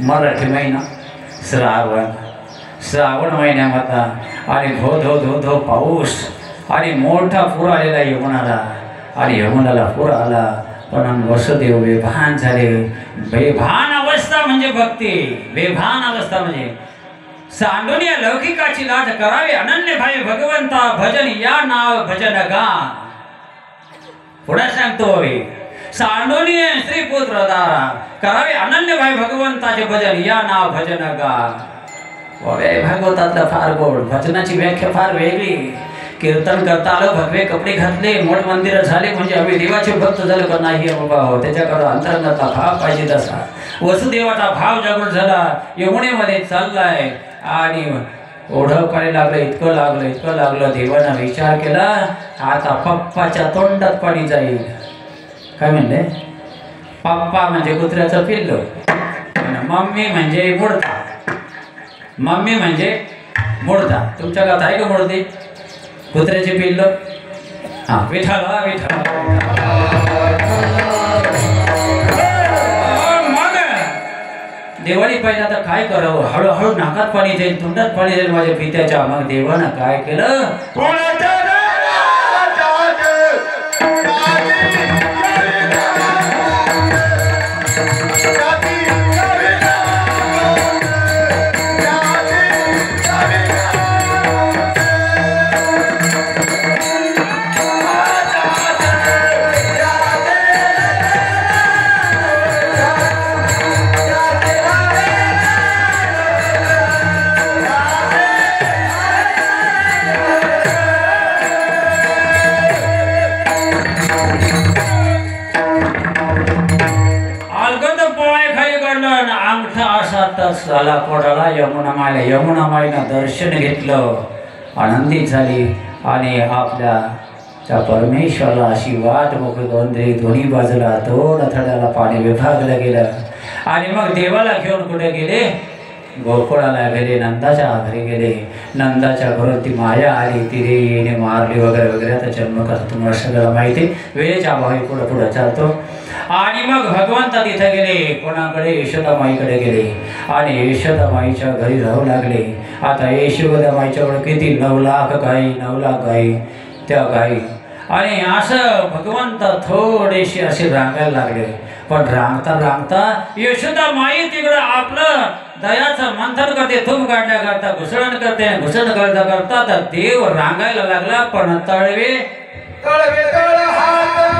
मराठी महिना श्रावण महिन्यामधला आणि धो धो धो धो पाऊस आणि मोठा पूर आलेला यमुनाला आणि यमुनाला पूर आला. पण वसुदेव बेभान झाले. बेभान अवस्था म्हणजे भक्ती. बेभान अवस्था म्हणजे सांडून या लौकिकाची लाज करावी अनन्य भाई भगवंता भजन या नाव भजन गा. पुढे सांगतो सांडून श्रीपुत्र दारा करावे अनन्य भाई भगवंताचे भजन या नाव भजन गा. भागवतातलं फार गोड. भजनाची व्याख्या फार वेगळी. कीर्तन करता आलं भगवे कपडे घातले मोठ मंदिर झाले म्हणजे आम्ही देवाचे भक्त झाले का नाही बाबा हो. त्याच्याकडे अंतरंगाचा भाव पाहिजे तसा वसुदेवाचा भाव जागृत झाला. यमुनेमध्ये चाललाय आणि ओढं पाणी लागलं इतकं लागलं. देवानं विचार केला आता पप्पाच्या तोंडात पाणी जाईल. काय म्हणले पप्पा म्हणजे कुत्र्याचं पिल्लू मम्मी म्हणजे मुडता. तुमच्या गावात आहे का मुडते कुत्र्याचे पिल्ल? हा विठाला मग देवाने पाहिजे आता काय करावं. हळूहळू नाकात पाणी जाईल तोंडात पाणी जाईल माझ्या पित्याच्या. मग देवानं काय केलं झाला कोणाला यमुना माईनं दर्शन घेतलं. आनंदित झाली आणि आपल्या त्या परमेश्वराला अशी वाट मोकळी दोन्ही बाजूला दोन थड्याला पाणी विभागलं गेलं. आणि मग देवाला घेऊन कुठे गेले गोकुळाला गेले. नंदाच्या घरी गेले. नंदाच्या घरून ती माया आली तिने मारली वगैरे. आता जन्म कसा तुम्हाला सगळं माहिती. वेळेच्या अभावी पुढं चालतो. आणि मग भगवंता तिथे गेले कोणाकडे यशोदामाईकडे गेले आणि यशोदामाईच्या घरी राहू लागले. आता यशोदामाईच्याकडे किती 9 लाख गाई त्या गाई आणि असं भगवंत थोडेसे असे रांगायला लागले. पण रांगता रांगता यशोदा माई तिकडं आपलं दयाचं मंथन करते, थूप काढण्याकरता घुसळण करते, घुसळण करता करता तर देव रांगायला लागला. पण तळवे तळवे तळ हात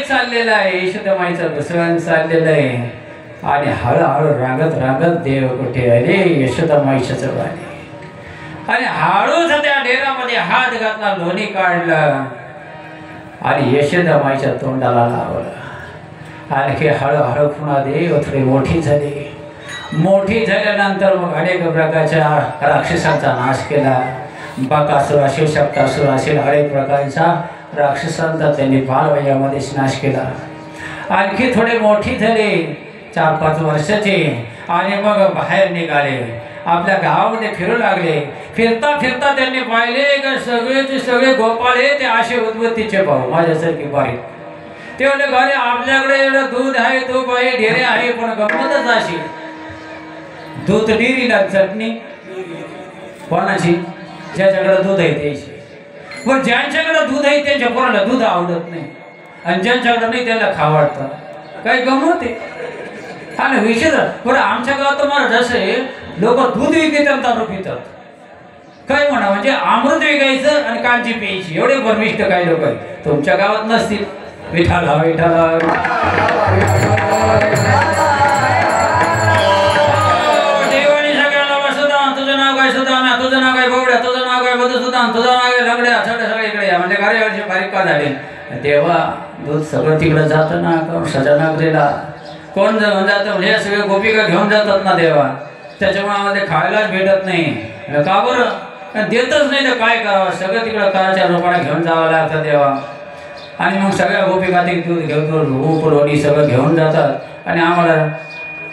चाललेला आहे. यशोदामाईचं घुसळण चाललेलं आहे. आणि हळूहळू रांगत रांगत देव कुठे अरे यशोदामाईच्या जवळ आले. आणि हळूच त्या डेरामध्ये हात घातला, लोणी काढलं आणि यशोदामाईच्या तोंडाला लावलं. आणखी हळूहळू पुन्हा देव थोडी मोठी झाली. मोठी झाल्यानंतर मग अनेक प्रकारच्या राक्षसांचा नाश केला. बकासूर असेल, शक्तासूर असेल, अनेक प्रकारचा राक्षसांचा त्यांनी बालवयामध्येच नाश केला. आणखी थोडे मोठी झाले, 4-5 वर्षाचे. आणि मग बाहेर निघाले, आपल्या गावामध्ये फिरू लागले. फिरता फिरता त्यांनी पाहिले का सगळेचे सगळे गोपाळ हे ते असे उद्बत्तीचे भाऊ माझ्यासारखी बाई. ते म्हणले घरी आपल्याकडे एवढं दूध आहे, तूप आहे, ढेरे आहे, पण गंमतच अशी दूध डेरीला चटणी कोणाची? ज्याच्याकडे दूध आहे त्याची. पण ज्यांच्याकडे दूध आहे त्यांच्या पोराला दूध आवडत नाही, आणि ज्यांच्याकडे नाही त्याला खावं वाटतं. काही गमत आहे. आणि विषय बरं आमच्या गावात तुम्हाला जसं आहे, लोक दूध विकतात, दारू पितात. काय म्हणा म्हणजे अमृत विकायचं आणि कांची प्यायची, एवढे परमिष्ट काही लोक आहेत. तुमच्या गावात नसतील. विठाला विठाला देवानी सगळ्याला वसुदा, तुझं नाव काय सुदाम्या, तुझं नाव काय बवड्या, तुझं नाव काय मधुसूदन, तुझं नाव काय लंगड्या, सगळे इकडे या. म्हणजे कार्यावरची बारीक का झाले. देवा दूध सगळं तिकडं जातं ना, कोण सजानागरीला कोण जातं म्हणजे सगळे गोपिका घेऊन जातात ना देवा. त्याच्यामुळे आम्हाला खायलाच भेटत नाही. का बरं देतच नाही तर काय करावं, सगळं तिकडं कराच्या रोपाला घेऊन जावं लागतं देवा. आणि मग सगळ्या गोपिका ते दूध घेऊन उपरवणी सगळं घेऊन जातात आणि आम्हाला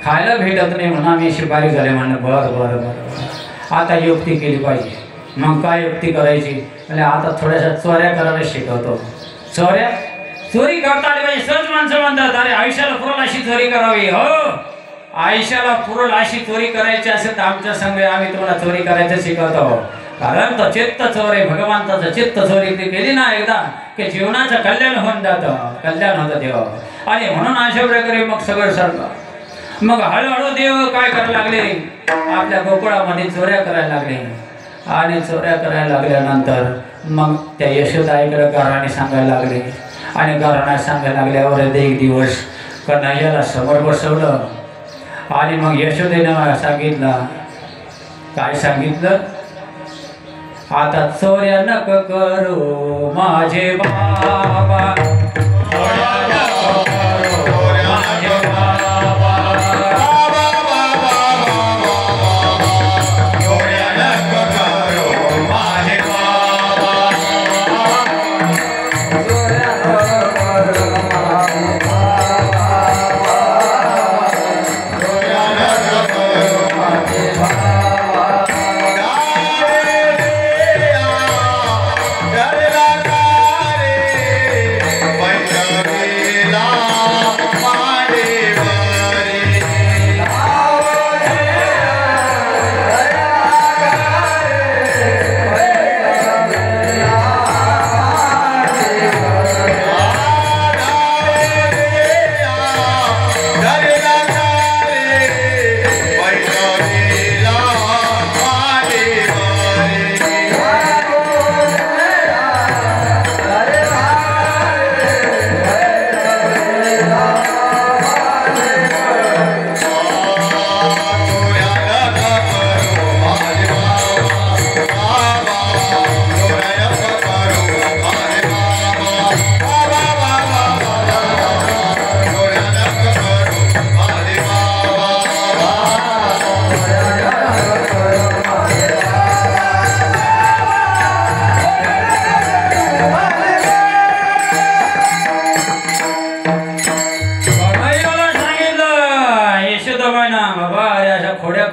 खायला भेटत नाही म्हणून आम्ही अशी बारीक झाले. म्हणलं बरं बरं बरं आता युक्ती केली पाहिजे. मग काय युक्ती करायची म्हणजे आता थोड्याशा चोऱ्या करायला शिकवतो. चोरी करता आली पाहिजे. सहज माणसं म्हणतात अरे आयुष्याला पुरल अशी चोरी करावी. हो, आयुष्याला पुरल अशी चोरी करायची असेल तर आमच्या संघ आम्ही तुम्हाला चोरी करायचं शिकवतो. कारण तो चित्त चोर आहे. भगवंताचं चित्त चोरी केली ना एकदा की जीवनाचं कल्याण होऊन जातं, कल्याण होतं देवा. आणि म्हणून अशा प्रकारे मग सगळं सारखं मग हळूहळू देव काय करायला लागले, आपल्या गोकुळामध्ये चोऱ्या करायला लागले. आणि चोऱ्या करायला लागल्यानंतर मग त्या यशोदाईकडे घराणे सांगायला लागले. आणि घराणा सांगायला लागल्यावर एक दिवस कन्हैयाला समोर बसवलं. आणि मग यशोदेनं सांगितलं, काय सांगितलं, आता चोऱ्या नको करू माझे बाबा,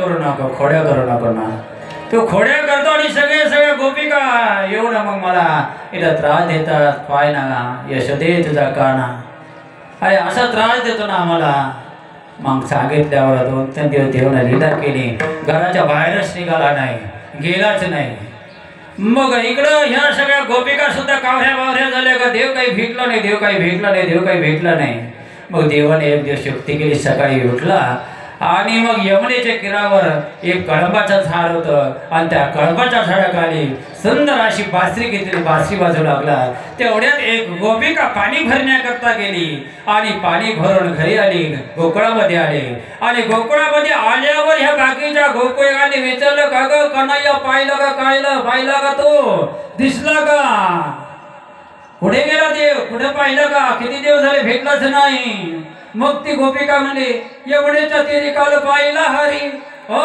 करू नको, खोड्या करू नको ना. तू खोड्या करतो आणि सगळ्या गोपिका येऊ ना मग मला इथं त्रास देतात. पाय ना यशोदे तुझा काना, अरे असा त्रास देतो ना आम्हाला. मग सांगितल्यावर 2-3 दिवस देवाने लीला केली. घराच्या बाहेरच निघाला नाही, गेलाच नाही. मग इकडं ह्या सगळ्या गोपिका सुद्धा कावऱ्या बावऱ्या झाल्या का देव काही भेटला नाही, देव काही भेटला नाही, देव काही भेटला नाही. मग देवाने एक दिवस युक्ती केली. सकाळी उठला आणि मग यमुनेच्या किनाऱ्यावर एक कळंबाचं झाड होतं आणि त्या कळंबाच्या झाडाखाली सुंदर अशी बासरी घेतली, बासरी वाजवू लागला. तेवढ्यात एक गोपिका पाणी भरण्याकरता गेली आणि पाणी भरून घरी आली, गोकुळामध्ये आले. आणि गोकुळामध्ये आल्यावर ह्या बाकीच्या गोकुळांनी विचारलं, का ग कन्हैया पाहिलं का, पाहिलं का, तो दिसला का, कुठे गेला देव, कुठे पाहिलं का, किती दिवस झाले भेटलाच नाही. मग ती गोपिका म्हणे, यमुनेच्या तीरी काल पाहिला हरी. ओ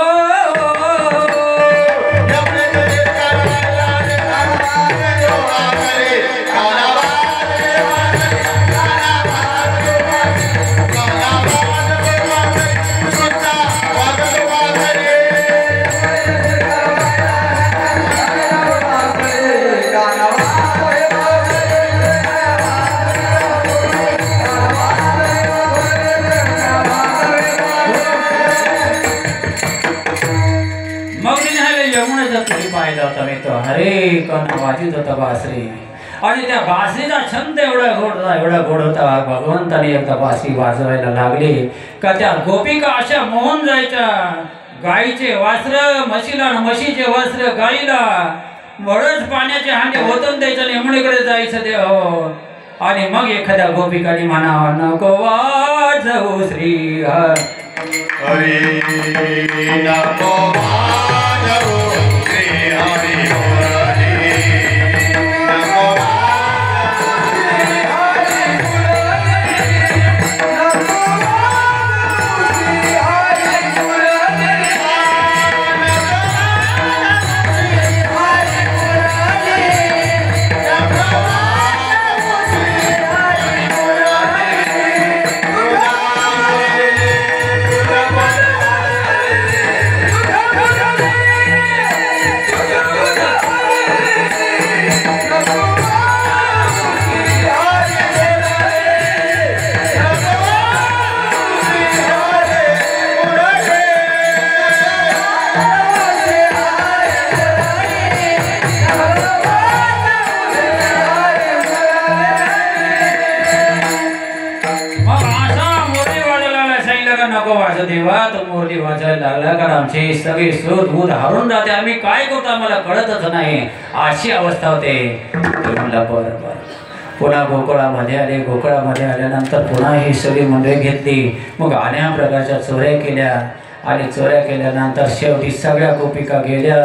पाहिला होता मी तो. अरे कोण वाजित होता बासरी आणि त्या बासरीचा छंद एवढा गोड होता. भगवंताने एकदा बासरी वाजवायला लागली का त्या गोपिका अशा मोहन जायच्या. गाईचे वस्त्र म्हशीला, म्हशीचे वस्त्र गाईला, वळच पाण्याचे हांडे ओतून द्यायचं, यमुनेकडे जायचं देव. आणि मग एखाद्या गोपिकाने म्हणावं, नको वाजवू श्री हरी, नको वाजवू श्री हरी मुरली, नको वाजवू श्री हरी मुरली, नको वाजवू श्री हरी मुरली, नको वाजवू श्री हरी नको वाजव देवा. तो मोरली वाजायला लागला कारण आमचे सगळे स्रोत दूध हरून राहते, आम्ही काय करतो आम्हाला कळतच नाही, अशी अवस्था होते. म्हणला बरं. पुन्हा गोकुळामध्ये आले. गोकुळामध्ये आल्यानंतर पुन्हा ही सगळी मंडळी घेतली. मग अनेक प्रकारच्या चोऱ्या केल्या आणि चोऱ्या केल्यानंतर शेवटी सगळ्या गोपिका गेल्या.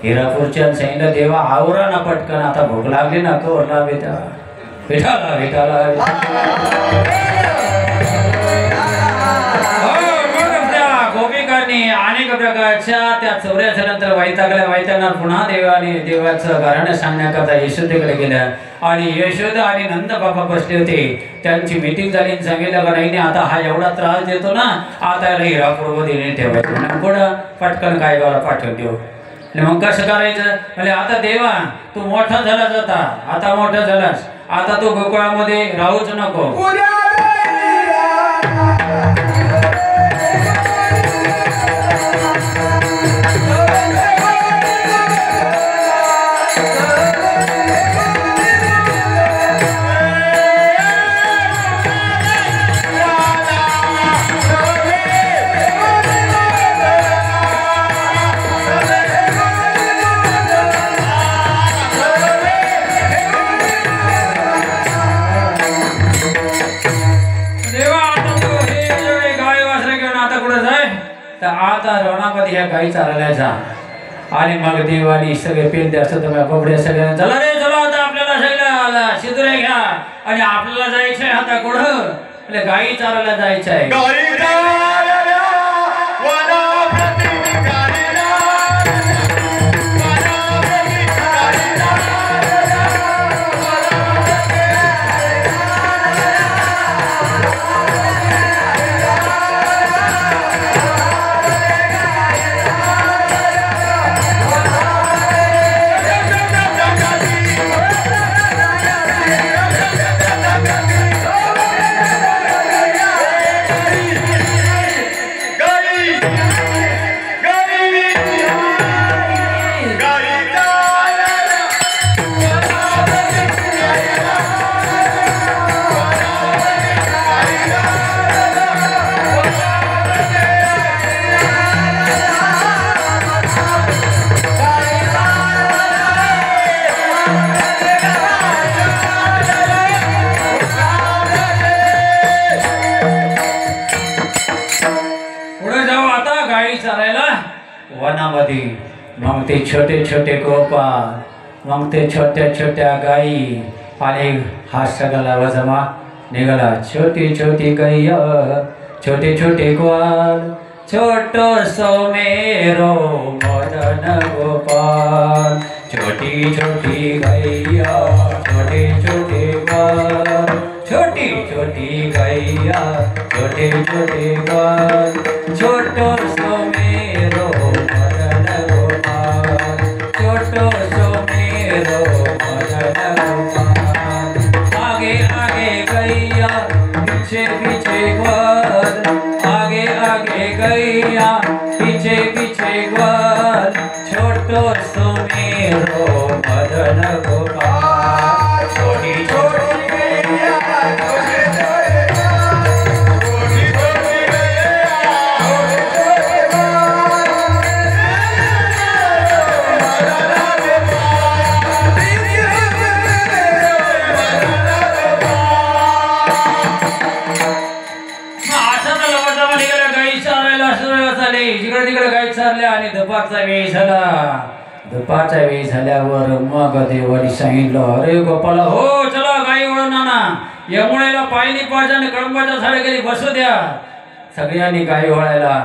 हिरापूरच्या सांगितलं, देवा आवरा ना पटकन, आता भूक लागली ना, कवर लावे त्या विठाला. गोपिकांनी अनेक प्रकारच्या त्या चोऱ्या झाल्यानंतर वैतागल्या. पुन्हा देवाचं घराणं सांगण्याकरता यशोदेकडे गेल्या. आणि यशोदा आणि नंद बाबा बसले होते. त्यांची मीटिंग झाली. सांगितलं का नाही, आता हा एवढा त्रास देतो ना, आता याला हिरापूरमध्ये नाही ठेवायचं, पुढं पटकन गायगावला पाठवून देऊ. मग कसं करायचं, म्हणजे आता देवा तू मोठा झालास, आता मोठा झालास, आता तू गोकुळामध्ये राहूच नको. आता रोणामध्ये ह्या गाई चालल्या जा. आणि मग देवानी सगळे पेंदे असतात कपडे सगळ्या, चला रे चला, आता आपल्याला सगळ्या शिदुऱ्या घ्या आणि आपल्याला जायचंय आता कुठं, गाई चालायला जायचंय. वनामध्ये. मग ते छोटे छोटे गोपाळ, मग ते छोट्या छोट्या गाई आणि हा सगळा जमा निघाला. छोटी छोटी गैया, छोटे छोटे ग्वाल, छोटो सोमेरो मदन गोपाल. छोटी छोटी गैया, छोटे छोटे ग्वाल, छोटी छोटी गैया, छोटे छोटे ग्वाल, छोटो सोमेरो मदन गोपाल, छोटो सोमेरो मदन गोपाल. आगे आगे गैया, पीछे पीछे ग्वाल, आगे आगे गैया, पीछे पीछे ग्वाल, छोटो सोमेरो मदन गोपाल. छोटी छोटी गैया, छोटे छोटे ग्वाल, छोटी छोटी गैया, छोटे छोटे ग्वाल, जिकडे तिकडे गाई चालल्या. आणि दुपारचा वेळ झाला. दुपारचा वेळ झाल्यावर मग देवानी सांगितलं, अरे गोपाला, हो चला गाई वळून आणा. यमुनेला पायनी पाजा आणि कळंबाच्या झाडे गेली बसू द्या. सगळ्यांनी गाई वळायला,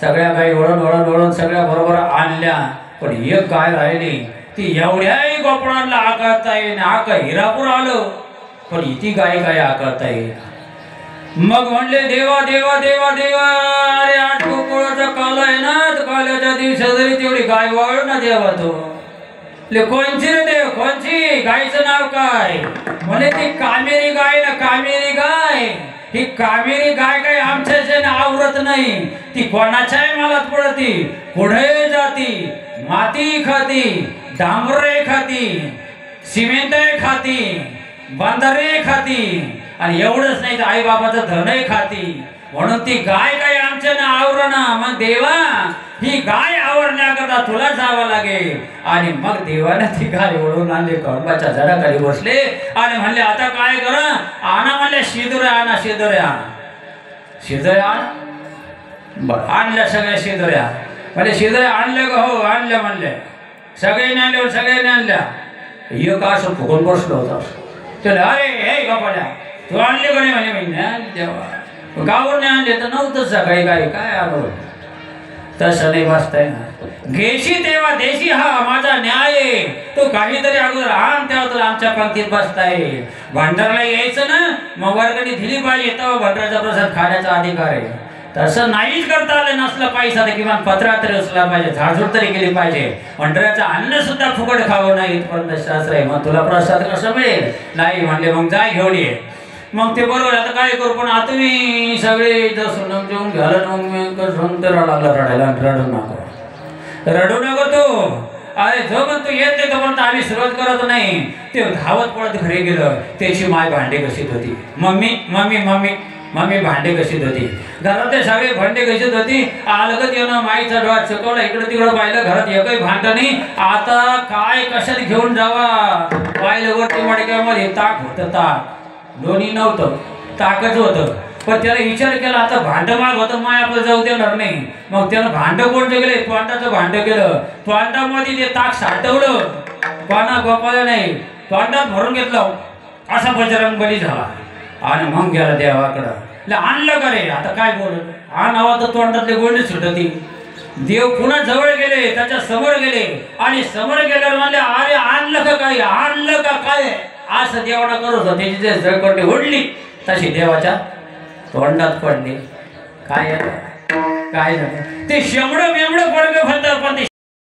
सगळ्या गाई वळून वळून वळून सगळ्या बरोबर आणल्या. पण एक गाय राहिली. ती एवढ्याही गोपाळांना आकारता येईन. आका हिरापूर आलं, पण ती गाय काय आकारता येईल. मग म्हणले, देवा देवा देवा देवा, अरे 8 गोकुळाचा काल आहे ना, तर काल्याच्या दिवशी जरी तेवढी गाय वाळू ना देवा. तो कोणची रे देव, कोणची? गायचं नाव काय? म्हणे ती कामेरी गाय ना, कामेरी गाय. ही कामेरी गाय काय आमच्या आवरत नाही. ती कोणाच्याही मालात पडती, पुढे जाती, माती खाती, डांबरे खाती, सिमेंट खाती, बांधारे खाती, आणि एवढंच नाही तर आई बाबाचं धनही खाती. म्हणून ती गाय काय आमच्या ना आवरणा. मग देवा, ही गाय आवरण्याकरता तुला जावं लागेल. आणि मग देवाने ती गाय ओढून आणली, कळंबाच्या झाडाखाली बसले आणि म्हणले, आता काय करा? आणा म्हणले, शिदोऱ्या आणा, शिदोऱ्या आणा, शिदोऱ्या आणा. बरं, आणल्या सगळ्या शिदोऱ्या. म्हणजे शिदोऱ्या आणल्या का? हो आणल्या म्हणले. सगळ्यांनी आणल्या, सगळ्यांनी आणल्या. एक असं फुगून बसलो होता. चल, अरे हे गोपाळ्या, तू आणले कोणी? म्हणे मी देवा गावून नाही आणले. तर नव्हतं सकाळी गाई, काय आलो. तसं नाही बसताय ना. घेशी तेव्हा देशी, हा माझा न्याय आहे. तो काहीतरी अगोदर आण, तेव्हा तुला आमच्या पंक्तीत बसताय. भांडारला यायचं ना, मग वर्गणी दिली पाहिजे, तेव्हा भंडाराचा प्रसाद खाण्याचा अधिकार आहे. तसं नाहीच करता आलं नसलं पैसा, तर किमान पत्रा तरी असला पाहिजे, झाडझूड तरी केली पाहिजे. भंडाऱ्याचं अन्न सुद्धा फुकट खावं नाही, पण शास्त्र आहे. मग तुला प्रसाद कसं मिळेल? नाही म्हणले, मग जाय घेऊन ये. मग ते बरोबर, आता काय करू? पण आता मी सगळे जसं जेवून घालत, मग मी कसं लागला रडायला. रडू नको, रडू नको तू. अरे जो पण तू येत नाही तोपर्यंत आम्ही सुरुवात करत नाही. ते धावत पळत घरी गेलं. त्याची माय भांडे घशीत होती. मम्मी मम्मी मम्मी मम्मी भांडे घशीत होती. घरात ते सगळे भांडे घशीत होती. अलगत येणं, माईचा डोळा चकवला, इकडं तिकडं पाहिलं, घरात एकही भांडं नाही. आता काय कशात घेऊन जावा? पाहिलं वरती मडक्यामध्ये ताक होतं. ताक, लोणी नव्हतं, ताकच होतं. पण त्याला विचार केला, आता भांडं माग होतं, माय आपलं जाऊ देणार नाही. मग त्यानं भांडं कोणतं गेले? तोंडाचं भांडं केलं. तोंडामध्ये ते ताक साठवलं. पाना गोपाला नाही, तोंडात भरून घेतलं. असा बजरंग बली झाला. आणि मग गेला देवाकडं. आणलं का रे? आता काय बोल? हा नावा तर तोंडातले गोंडे सुटती. देव पुन्हा जवळ गेले, त्याच्या समोर गेले. आणि समोर गेल्यावर म्हणले, अरे आणलं का काय? आणलं का काय? असं देवाला करत होतं. त्याची जे जळकोंडी ओढली तशी देवाच्या तोंडात पडली. काय काय झालं? ते शेमडं बेमडं पडलं फक्त, पण